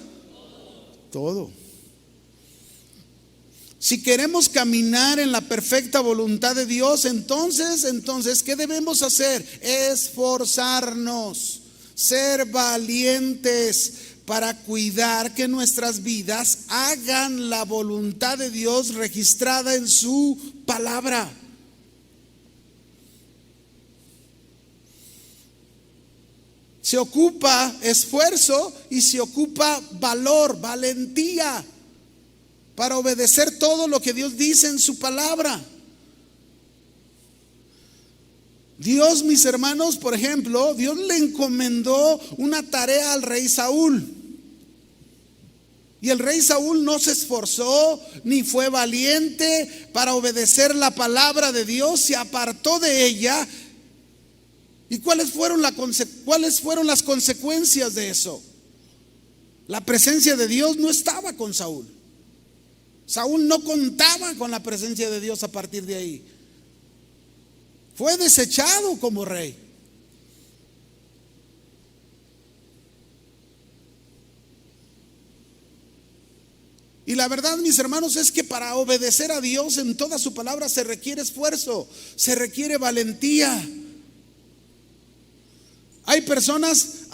Todo. Si queremos caminar en la perfecta voluntad de Dios, entonces, ¿qué debemos hacer? Esforzarnos, ser valientes para cuidar que nuestras vidas hagan la voluntad de Dios registrada en su palabra. Se ocupa esfuerzo y se ocupa valor, valentía, para obedecer todo lo que Dios dice en su palabra. Dios, mis hermanos, por ejemplo, Dios le encomendó una tarea al rey Saúl. Y el rey Saúl no se esforzó ni fue valiente para obedecer la palabra de Dios, se apartó de ella. ¿Y cuáles fueron las consecuencias de eso? La presencia de Dios no estaba con Saúl. Saúl no contaba con la presencia de Dios a partir de ahí. Fue desechado como rey. Y la verdad, mis hermanos, es que para obedecer a Dios en toda su palabra se requiere esfuerzo, se requiere valentía. Hay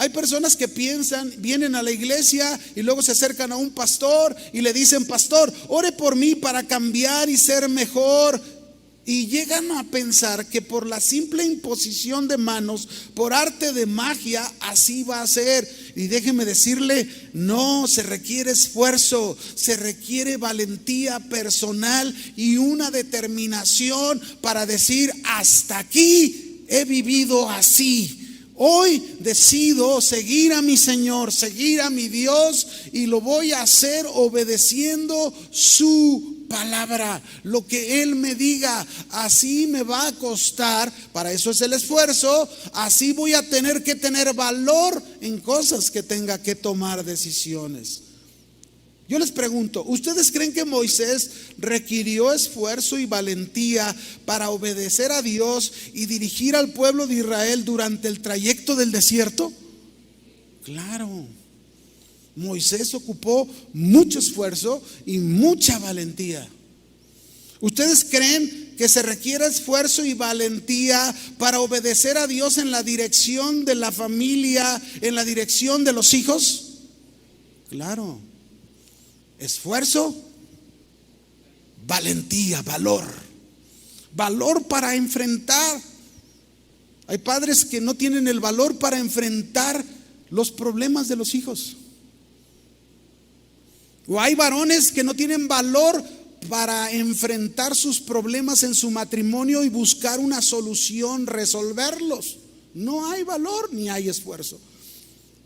personas que piensan, vienen a la iglesia y luego se acercan a un pastor y le dicen: pastor, ore por mí para cambiar y ser mejor. Y llegan a pensar que por la simple imposición de manos, por arte de magia, así va a ser. Y déjeme decirle, no, se requiere esfuerzo, se requiere valentía personal y una determinación para decir: hasta aquí he vivido así. Hoy decido seguir a mi Señor, seguir a mi Dios, y lo voy a hacer obedeciendo su palabra, lo que Él me diga. Así me va a costar, para eso es el esfuerzo. Así voy a tener que tener valor en cosas que tenga que tomar decisiones. Yo les pregunto, ¿ustedes creen que Moisés requirió esfuerzo y valentía para obedecer a Dios y dirigir al pueblo de Israel durante el trayecto del desierto? Claro. Moisés ocupó mucho esfuerzo y mucha valentía. ¿Ustedes creen que se requiere esfuerzo y valentía para obedecer a Dios en la dirección de la familia, en la dirección de los hijos? Claro. Esfuerzo, valentía, valor. Valor para enfrentar. Hay padres que no tienen el valor para enfrentar los problemas de los hijos. O hay varones que no tienen valor para enfrentar sus problemas en su matrimonio y buscar una solución, resolverlos. No hay valor ni hay esfuerzo.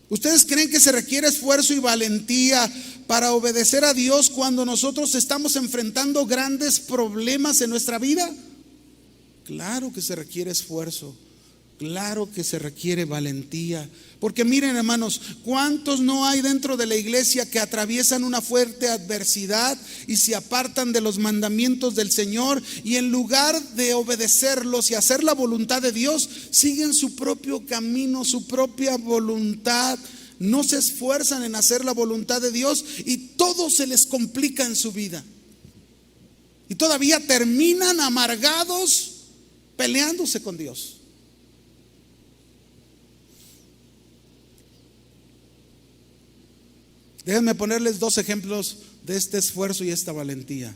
¿Ustedes creen que se requiere esfuerzo y valentía para obedecer a Dios cuando nosotros estamos enfrentando grandes problemas en nuestra vida? Claro que se requiere esfuerzo. Claro que se requiere valentía. Porque miren, hermanos, ¿cuántos no hay dentro de la iglesia que atraviesan una fuerte adversidad y se apartan de los mandamientos del Señor, y en lugar de obedecerlos y hacer la voluntad de Dios, siguen su propio camino, su propia voluntad? No se esfuerzan en hacer la voluntad de Dios y todo se les complica en su vida. Y todavía terminan amargados, peleándose con Dios. Déjenme ponerles dos ejemplos de este esfuerzo y esta valentía.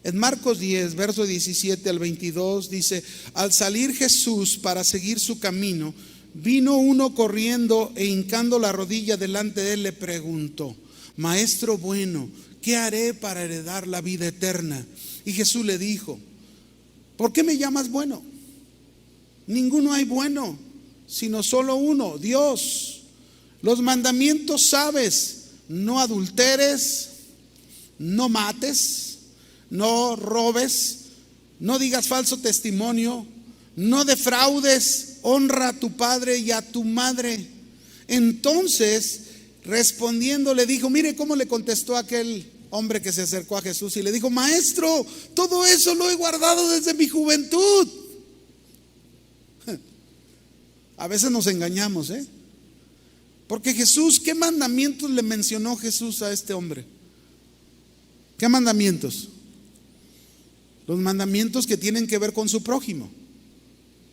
En Marcos 10, verso 17 al 22 dice: al salir Jesús para seguir su camino, vino uno corriendo e hincando la rodilla delante de él le preguntó: Maestro bueno, ¿qué haré para heredar la vida eterna? Y Jesús le dijo: ¿por qué me llamas bueno? Ninguno hay bueno, sino solo uno, Dios. Los mandamientos sabes: no adulteres, no mates, no robes, no digas falso testimonio, no defraudes, honra a tu padre y a tu madre. Entonces, respondiendo, le dijo, mire cómo le contestó aquel hombre que se acercó a Jesús y le dijo: Maestro, todo eso lo he guardado desde mi juventud. A veces nos engañamos, porque Jesús, ¿qué mandamientos le mencionó Jesús a este hombre? ¿Qué mandamientos? Los mandamientos que tienen que ver con su prójimo.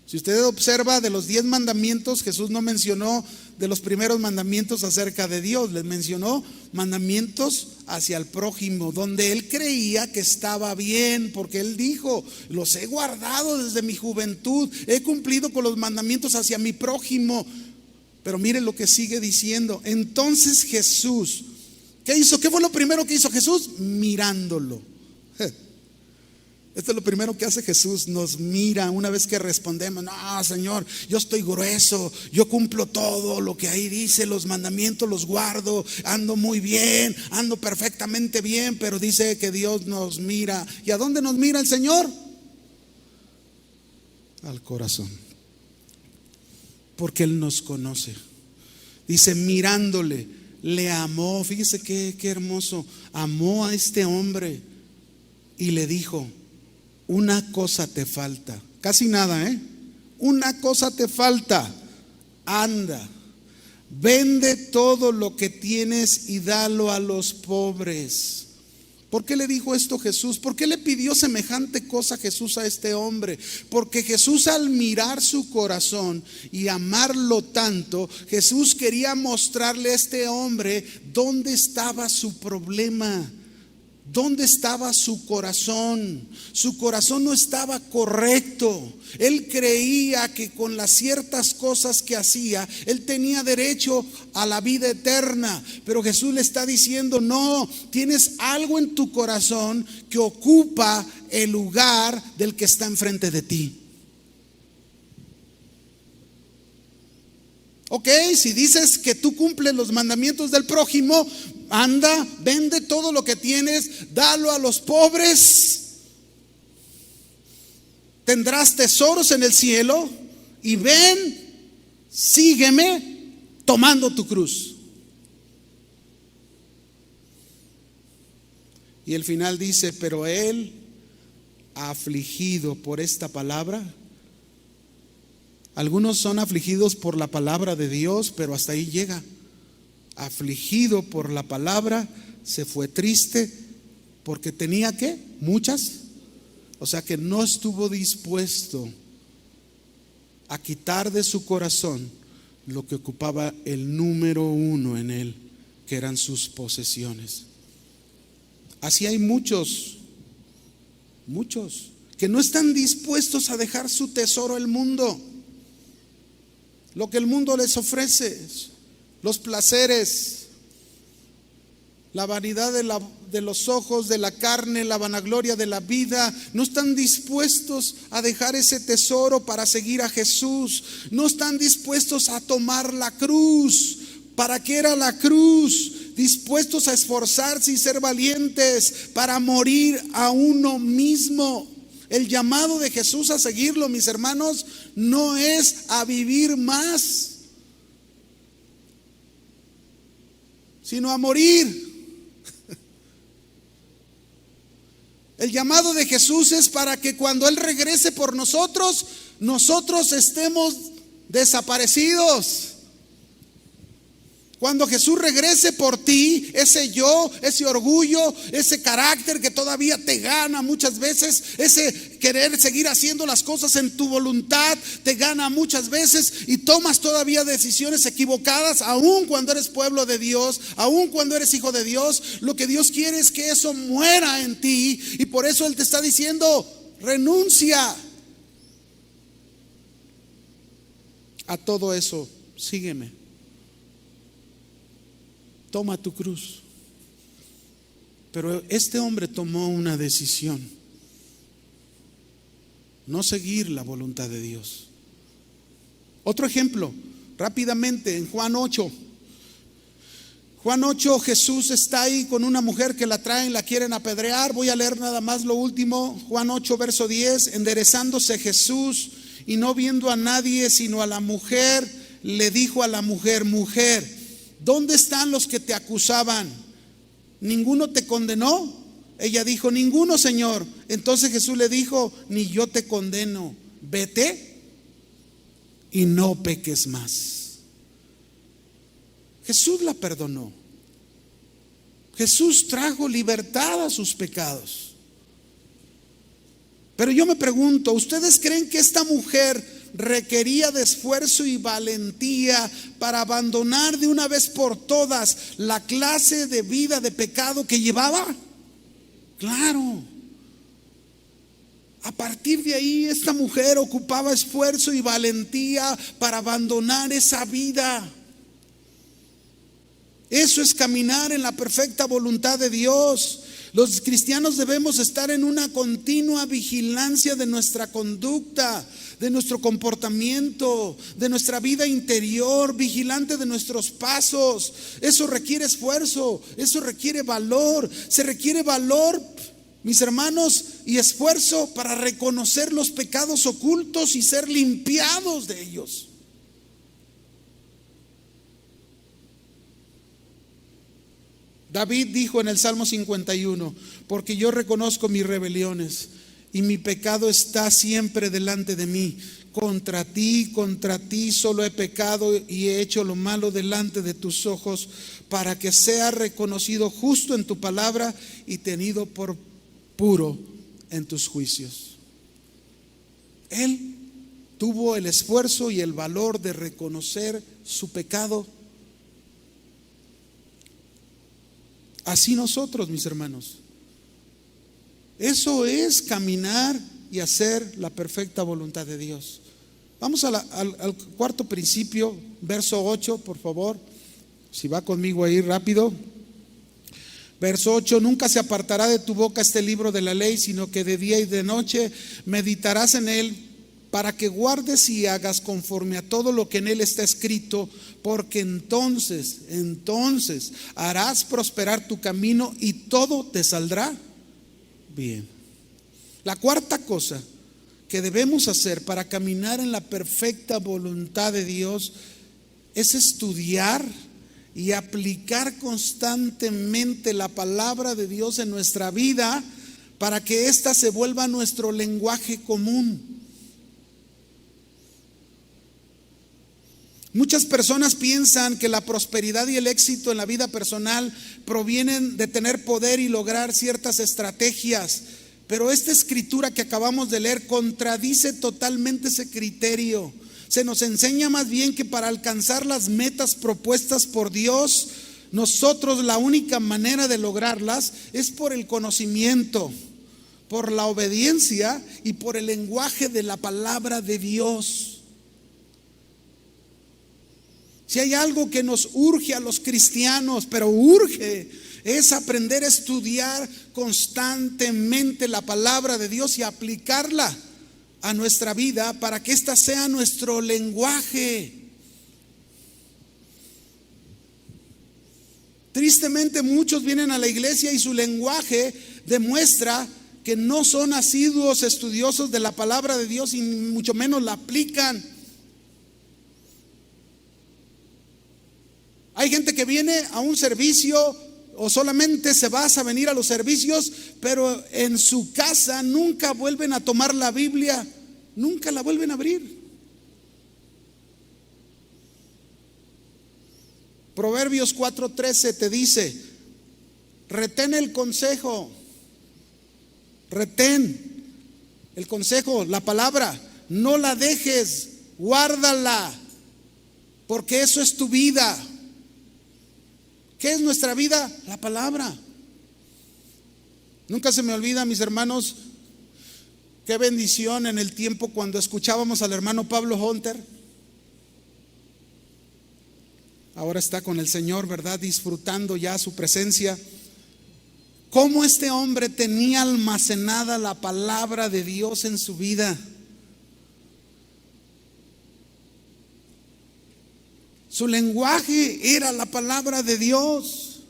Si usted observa, de los 10 mandamientos, Jesús no mencionó de los primeros mandamientos acerca de Dios. Les mencionó mandamientos hacia el prójimo, donde él creía que estaba bien, porque él dijo: los he guardado desde mi juventud, he cumplido con los mandamientos hacia mi prójimo. Pero miren lo que sigue diciendo. Entonces Jesús, ¿qué hizo? ¿Qué fue lo primero que hizo Jesús? Mirándolo. Esto es lo primero que hace Jesús, nos mira una vez que respondemos: no, Señor, yo estoy grueso, yo cumplo todo lo que ahí dice, los mandamientos los guardo, ando muy bien, ando perfectamente bien. Pero dice que Dios nos mira. ¿Y a dónde nos mira el Señor? Al corazón. Porque Él nos conoce. Dice, mirándole, le amó. Fíjese qué hermoso. Amó a este hombre y le dijo: una cosa te falta. Casi nada, una cosa te falta. Anda, vende todo lo que tienes y dalo a los pobres. ¿Por qué le dijo esto Jesús? ¿Por qué le pidió semejante cosa Jesús a este hombre? Porque Jesús, al mirar su corazón y amarlo tanto, Jesús quería mostrarle a este hombre dónde estaba su problema. ¿Dónde estaba su corazón? Su corazón no estaba correcto. Él creía que con las ciertas cosas que hacía, él tenía derecho a la vida eterna. Pero Jesús le está diciendo: no, tienes algo en tu corazón que ocupa el lugar del que está enfrente de ti. Ok, si dices que tú cumples los mandamientos del prójimo, anda, vende todo lo que tienes, dalo a los pobres, tendrás tesoros en el cielo, y ven, sígueme tomando tu cruz. Y el final dice: pero él, afligido por esta palabra. Algunos son afligidos por la palabra de Dios, pero hasta ahí llega. Afligido por la palabra, se fue triste porque tenía ¿qué? Muchas. O sea que no estuvo dispuesto a quitar de su corazón lo que ocupaba el número uno en él, que eran sus posesiones. Así hay muchos que no están dispuestos a dejar su tesoro al mundo. Lo que el mundo les ofrece, los placeres, la vanidad de los ojos, de la carne, la vanagloria de la vida. No están dispuestos a dejar ese tesoro para seguir a Jesús. No están dispuestos a tomar la cruz. ¿Para qué era la cruz? Dispuestos a esforzarse y ser valientes para morir a uno mismo. El llamado de Jesús a seguirlo, mis hermanos, no es a vivir más, sino a morir. El llamado de Jesús es para que cuando Él regrese por nosotros, nosotros estemos desaparecidos. Cuando Jesús regrese por ti, ese yo, ese orgullo, ese carácter que todavía te gana muchas veces, ese querer seguir haciendo las cosas en tu voluntad, te gana muchas veces y tomas todavía decisiones equivocadas, aun cuando eres pueblo de Dios, aun cuando eres hijo de Dios. Lo que Dios quiere es que eso muera en ti, y por eso Él te está diciendo: renuncia a todo eso, sígueme. Toma tu cruz. Pero este hombre tomó una decisión: no seguir la voluntad de Dios. Otro ejemplo, rápidamente, en Juan 8. Juan 8, Jesús está ahí con una mujer que la traen, la quieren apedrear. Voy a leer nada más lo último. Juan 8, verso 10. Enderezándose Jesús y no viendo a nadie sino a la mujer, le dijo a la mujer: mujer, ¿dónde están los que te acusaban? ¿Ninguno te condenó? Ella dijo: ninguno, Señor. Entonces Jesús le dijo: ni yo te condeno, vete y no peques más. Jesús la perdonó. Jesús trajo libertad a sus pecados. Pero yo me pregunto, ¿ustedes creen que esta mujer requería de esfuerzo y valentía para abandonar de una vez por todas la clase de vida de pecado que llevaba? Claro. A partir de ahí, esta mujer ocupaba esfuerzo y valentía para abandonar esa vida. Eso es caminar en la perfecta voluntad de Dios. Los cristianos debemos estar en una continua vigilancia de nuestra conducta, de nuestro comportamiento, de nuestra vida interior, vigilante de nuestros pasos. Eso requiere esfuerzo, eso requiere valor. Se requiere valor, mis hermanos, y esfuerzo para reconocer los pecados ocultos y ser limpiados de ellos. David dijo en el Salmo 51: porque yo reconozco mis rebeliones y mi pecado está siempre delante de mí. contra ti solo he pecado y he hecho lo malo delante de tus ojos, para que sea reconocido justo en tu palabra y tenido por puro en tus juicios. Él tuvo el esfuerzo y el valor de reconocer su pecado. Así nosotros, mis hermanos. Eso es caminar y hacer la perfecta voluntad de Dios. Vamos al cuarto principio, verso 8, por favor. Si va conmigo ahí rápido. Verso 8: nunca se apartará de tu boca este libro de la ley, sino que de día y de noche meditarás en él, para que guardes y hagas conforme a todo lo que en él está escrito, porque entonces harás prosperar tu camino y todo te saldrá bien. La cuarta cosa que debemos hacer para caminar en la perfecta voluntad de Dios es estudiar y aplicar constantemente la palabra de Dios en nuestra vida, para que ésta se vuelva nuestro lenguaje común. Muchas personas piensan que la prosperidad y el éxito en la vida personal provienen de tener poder y lograr ciertas estrategias, pero esta escritura que acabamos de leer contradice totalmente ese criterio. Se nos enseña más bien que para alcanzar las metas propuestas por Dios, nosotros la única manera de lograrlas es por el conocimiento, por la obediencia y por el lenguaje de la palabra de Dios. Si hay algo que nos urge a los cristianos, pero urge, es aprender a estudiar constantemente la palabra de Dios y aplicarla a nuestra vida, para que ésta sea nuestro lenguaje. Tristemente muchos vienen a la iglesia y su lenguaje demuestra que no son asiduos estudiosos de la palabra de Dios y mucho menos la aplican. Hay gente que viene a un servicio o solamente se basa a venir a los servicios, pero en su casa nunca vuelven a tomar la Biblia, nunca la vuelven a abrir. Proverbios 4:13 te dice: retén el consejo, retén el consejo, la palabra, no la dejes, guárdala, porque eso es tu vida. ¿Qué es nuestra vida? La palabra. Nunca se me olvida, mis hermanos, qué bendición en el tiempo cuando escuchábamos al hermano Pablo Hunter. Ahora está con el Señor, ¿verdad? Disfrutando ya su presencia. Cómo este hombre tenía almacenada la palabra de Dios en su vida. Su lenguaje era la palabra de Dios.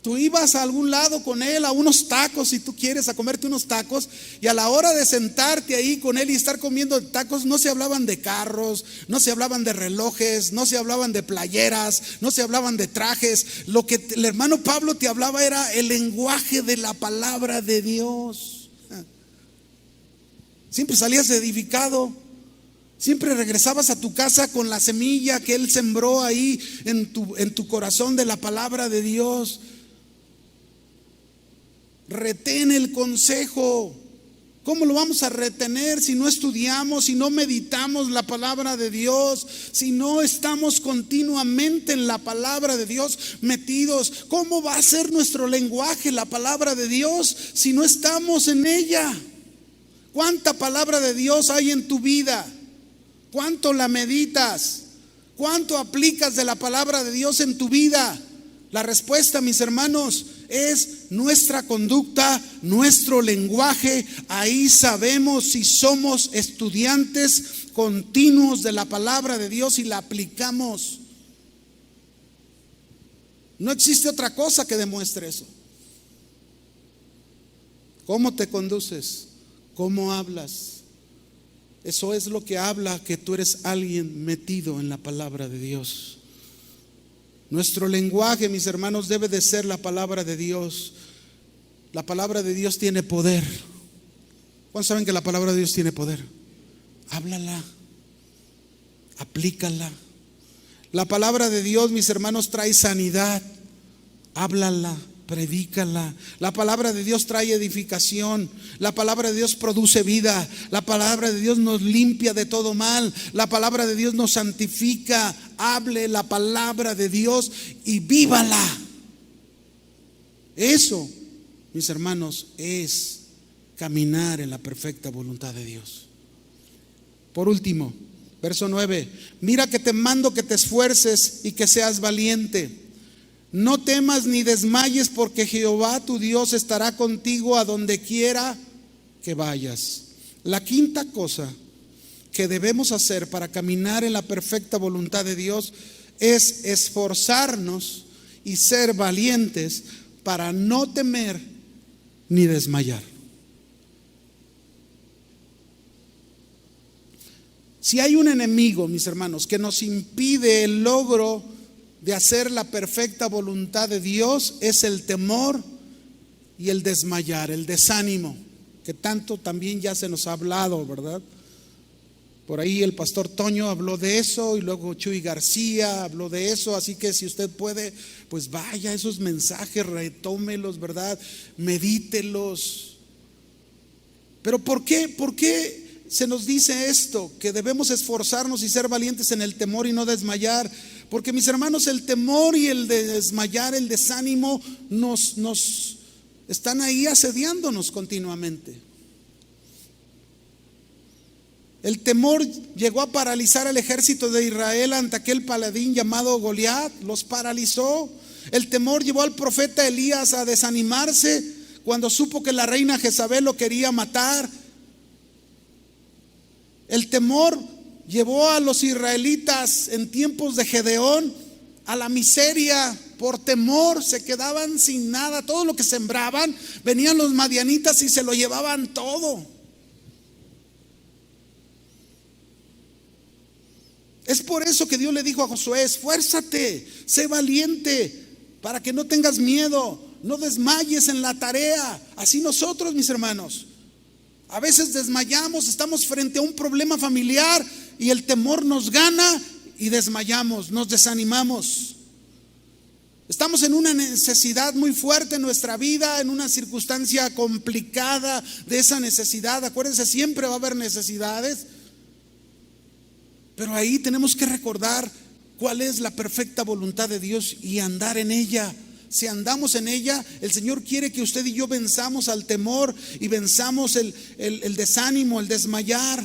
Tú ibas a algún lado con él, a unos tacos, si tú quieres, a comerte unos tacos, y a la hora de sentarte ahí con él y estar comiendo tacos, no se hablaban de carros, no se hablaban de relojes, no se hablaban de playeras, no se hablaban de trajes. Lo que el hermano Pablo te hablaba era el lenguaje de la palabra de Dios. Siempre salías edificado. Siempre regresabas a tu casa con la semilla que Él sembró ahí en tu corazón de la palabra de Dios. Retén el consejo. ¿Cómo lo vamos a retener si no estudiamos, si no meditamos la palabra de Dios, si no estamos continuamente en la palabra de Dios metidos? ¿Cómo va a ser nuestro lenguaje la palabra de Dios si no estamos en ella? ¿Cuánta palabra de Dios hay en tu vida? ¿Cuánto la meditas? ¿Cuánto aplicas de la palabra de Dios en tu vida? La respuesta, mis hermanos, es nuestra conducta, nuestro lenguaje. Ahí sabemos si somos estudiantes continuos de la palabra de Dios y la aplicamos. No existe otra cosa que demuestre eso. ¿Cómo te conduces? ¿Cómo hablas? Eso es lo que habla que tú eres alguien metido en la palabra de Dios. Nuestro lenguaje, mis hermanos, debe de ser la palabra de Dios. La palabra de Dios tiene poder. ¿Cuántos saben que la palabra de Dios tiene poder? háblala, aplícala. La palabra de Dios, mis hermanos, trae sanidad. Háblala, predícala. La palabra de Dios trae edificación. La palabra de Dios produce vida. La palabra de Dios nos limpia de todo mal. La palabra de Dios nos santifica. Hable la palabra de Dios y vívala. Eso, mis hermanos, es caminar en la perfecta voluntad de Dios. Por último, verso 9: mira que te mando que te esfuerces y que seas valiente. No temas ni desmayes, porque Jehová tu Dios estará contigo a donde quiera que vayas. La quinta cosa que debemos hacer para caminar en la perfecta voluntad de Dios es esforzarnos y ser valientes para no temer ni desmayar. Si hay un enemigo, mis hermanos, que nos impide el logro de hacer la perfecta voluntad de Dios, es el temor y el desmayar, el desánimo, que tanto también ya se nos ha hablado, ¿verdad? Por ahí el pastor Toño habló de eso, y luego Chuy García habló de eso. Así que si usted puede, pues vaya a esos mensajes, retómelos, ¿verdad? Medítelos. Pero ¿por qué? ¿Por qué se nos dice esto? Que debemos esforzarnos y ser valientes en el temor y no desmayar. Porque, mis hermanos, el temor y el desmayar, el desánimo, nos están ahí asediándonos continuamente. El temor llegó a paralizar al ejército de Israel ante aquel paladín llamado Goliat. Los paralizó. El temor llevó al profeta Elías a desanimarse cuando supo que la reina Jezabel lo quería matar. El temor llevó a los israelitas en tiempos de Gedeón a la miseria. Por temor se quedaban sin nada. Todo lo que sembraban, venían los madianitas y se lo llevaban todo. Es por eso que Dios le dijo a Josué: esfuérzate, sé valiente, para que no tengas miedo, no desmayes en la tarea. Así nosotros, mis hermanos, a veces desmayamos, estamos frente a un problema familiar y el temor nos gana y desmayamos, nos desanimamos. Estamos en una necesidad muy fuerte en nuestra vida, en una circunstancia complicada de esa necesidad. Acuérdense, siempre va a haber necesidades. Pero ahí tenemos que recordar cuál es la perfecta voluntad de Dios y andar en ella. Si andamos en ella, el Señor quiere que usted y yo venzamos al temor y venzamos el desánimo, el desmayar.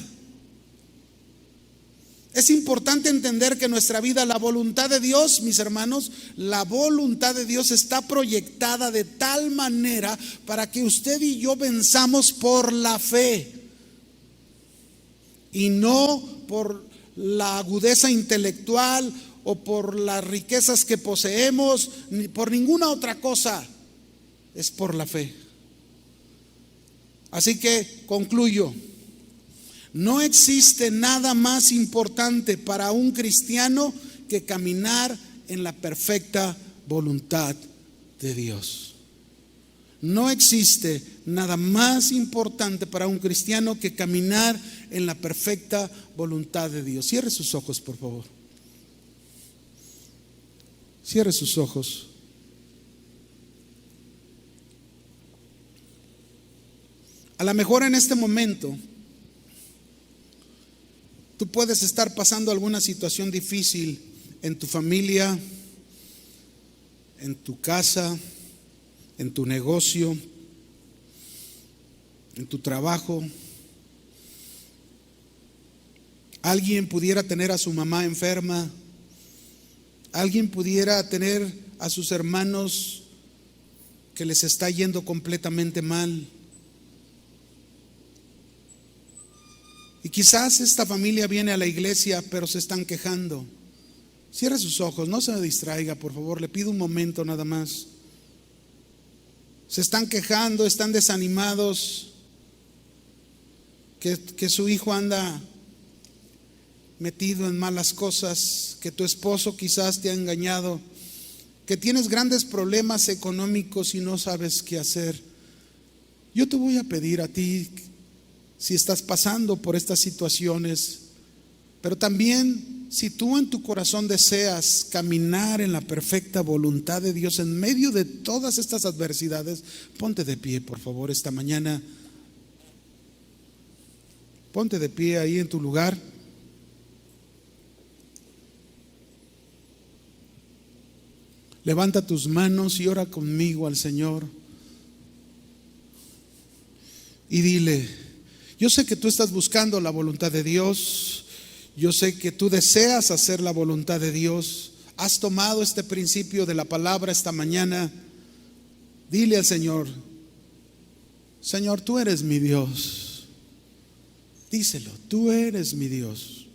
Es importante entender que en nuestra vida la voluntad de Dios, mis hermanos, la voluntad de Dios está proyectada de tal manera para que usted y yo venzamos por la fe y no por la agudeza intelectual o por las riquezas que poseemos, ni por ninguna otra cosa. Es por la fe. Así que concluyo: no existe nada más importante para un cristiano que caminar en la perfecta voluntad de Dios. No existe nada más importante para un cristiano que caminar en la perfecta voluntad de Dios. Cierre sus ojos, por favor. Cierre sus ojos. A lo mejor en este momento tú puedes estar pasando alguna situación difícil en tu familia, en tu casa, en tu negocio, en tu trabajo. Alguien pudiera tener a su mamá enferma. Alguien pudiera tener a sus hermanos que les está yendo completamente mal. Y quizás esta familia viene a la iglesia, pero se están quejando. Cierre sus ojos, no se distraiga, por favor. Le pido un momento nada más. Se están quejando, están desanimados, que su hijo anda metido en malas cosas, que tu esposo quizás te ha engañado, que tienes grandes problemas económicos y no sabes qué hacer. Yo te voy a pedir a ti, si estás pasando por estas situaciones, pero también si tú en tu corazón deseas caminar en la perfecta voluntad de Dios en medio de todas estas adversidades, ponte de pie, por favor, esta mañana. Ponte de pie ahí en tu lugar. Levanta tus manos y ora conmigo al Señor. Y dile: yo sé que tú estás buscando la voluntad de Dios. Yo sé que tú deseas hacer la voluntad de Dios. Has tomado este principio de la palabra esta mañana. Dile al Señor: Señor, tú eres mi Dios. Díselo: tú eres mi Dios.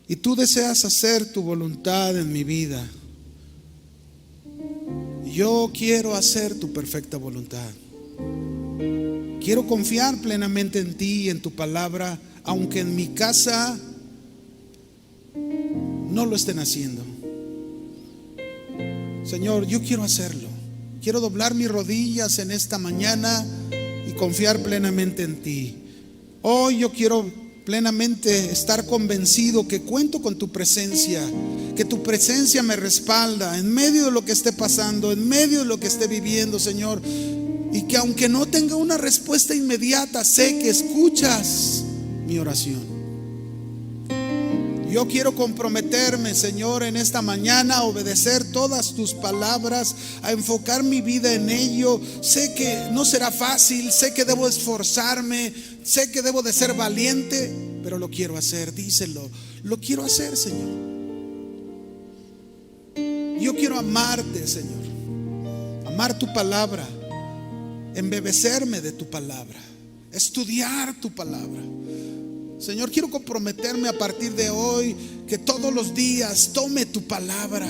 Y tú deseas hacer tu voluntad en mi vida. Yo quiero hacer tu perfecta voluntad. Quiero confiar plenamente en ti y en tu palabra, aunque en mi casa no lo estén haciendo. Señor, yo quiero hacerlo. Quiero doblar mis rodillas en esta mañana y confiar plenamente en ti. Hoy yo quiero plenamente estar convencido que cuento con tu presencia, que tu presencia me respalda en medio de lo que esté pasando, en medio de lo que esté viviendo, Señor. Y que aunque no tenga una respuesta inmediata, sé que escuchas mi oración. Yo quiero comprometerme, Señor, en esta mañana a obedecer todas tus palabras, a enfocar mi vida en ello. Sé que no será fácil, sé que debo esforzarme, sé que debo de ser valiente, pero lo quiero hacer. Díselo: lo quiero hacer, Señor. Yo quiero amarte, Señor, amar tu palabra, embebecerme de tu palabra, estudiar tu palabra. Señor, quiero comprometerme a partir de hoy que todos los días tome tu palabra,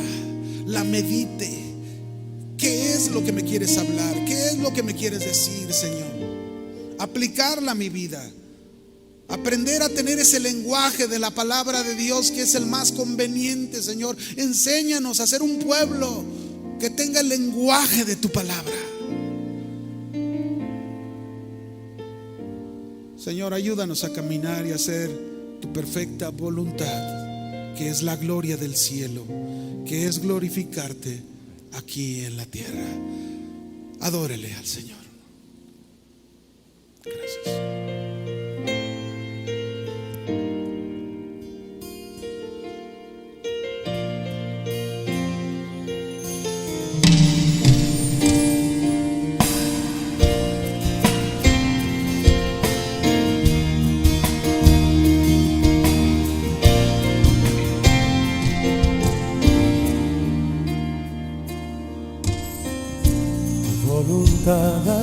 la medite. ¿Qué es lo que me quieres hablar? ¿Qué es lo que me quieres decir, Señor? Aplicarla a mi vida. Aprender a tener ese lenguaje de la palabra de Dios que es el más conveniente, Señor. Enséñanos a ser un pueblo que tenga el lenguaje de tu palabra. Señor, ayúdanos a caminar y a hacer tu perfecta voluntad, que es la gloria del cielo, que es glorificarte aquí en la tierra. Adórele al Señor. Gracias.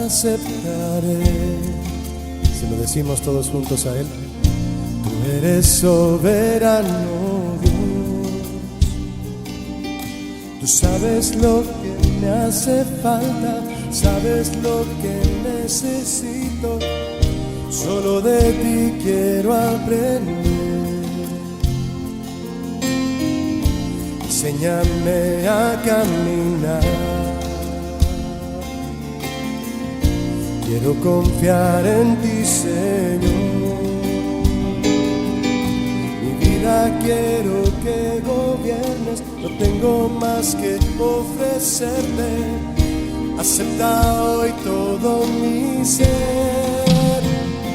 Aceptaré, si lo decimos todos juntos a Él. Tú eres soberano Dios, tú sabes lo que me hace falta, sabes lo que necesito, solo de ti quiero aprender. Enséñame a caminar, quiero confiar en ti, Señor. Mi vida quiero que gobiernes, no tengo más que ofrecerte. Acepta hoy todo mi ser.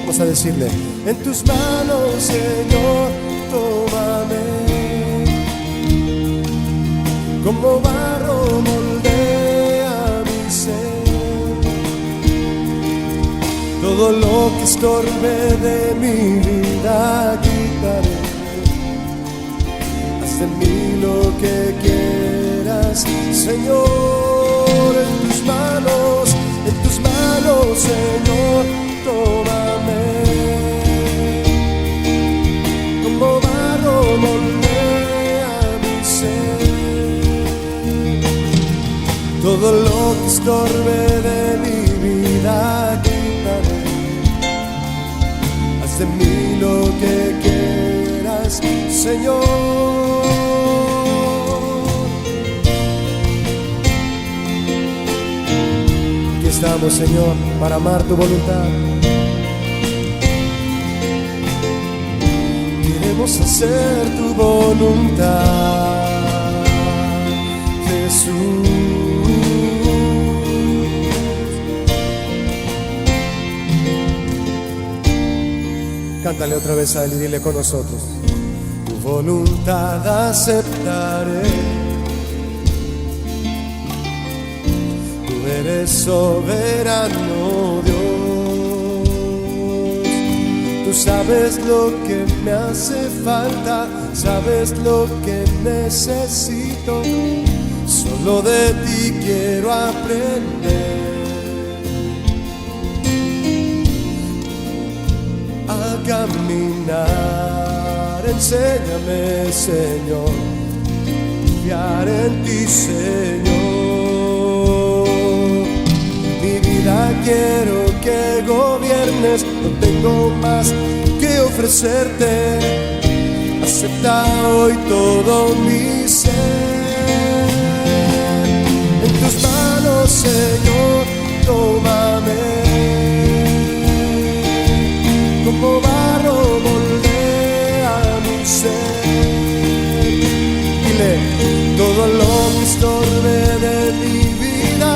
Vamos a decirle: en tus manos, Señor, tómame. Como barro moldea mi ser. Todo lo que estorbe de mi vida quitaré. Haz de mí lo que quieras, Señor. En tus manos, Señor, tómame. Como barro moldea mi ser. Todo lo que estorbe de mi vida quitaré. Haz de mí lo que quieras, Señor. Aquí estamos, Señor, para amar tu voluntad. queremos hacer tu voluntad, Jesús. Cántale otra vez a él y dile con nosotros: tu voluntad aceptaré. Tú eres soberano, Dios. Tú sabes lo que me hace falta, sabes lo que necesito. Solo de ti quiero aprender a caminar. Enséñame, Señor, confiar en ti, Señor. Mi vida quiero que gobiernes, no tengo más que ofrecerte. Acepta hoy todo mi ser. En tus manos, Señor, tómame. Como barro moldea mi ser. Dile: todo lo que estorbe de mi vida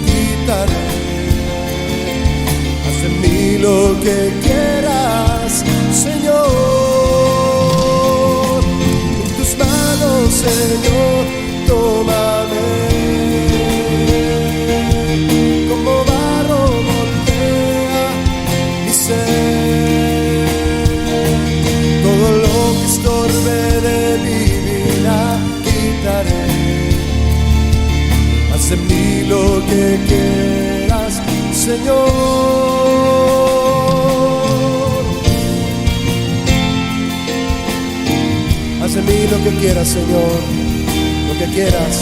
quitaré. Haz de mí lo que quieras, Señor. En tus manos, Señor, tómame. Como barro moldea mi ser. Todo lo que estorbe de mi vida quitaré. Haz de mí lo que quieras, Señor. Haz de mí lo que quieras, Señor, lo que quieras.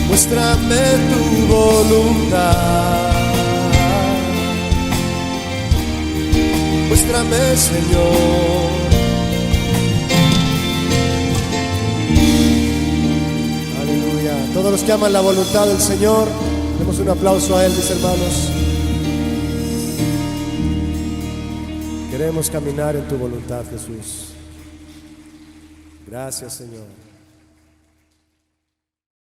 Muéstrame tu voluntad. Muéstrame, Señor. Aleluya. Todos los que aman la voluntad del Señor, demos un aplauso a Él, mis hermanos. Queremos caminar en tu voluntad, Jesús. Gracias, Señor.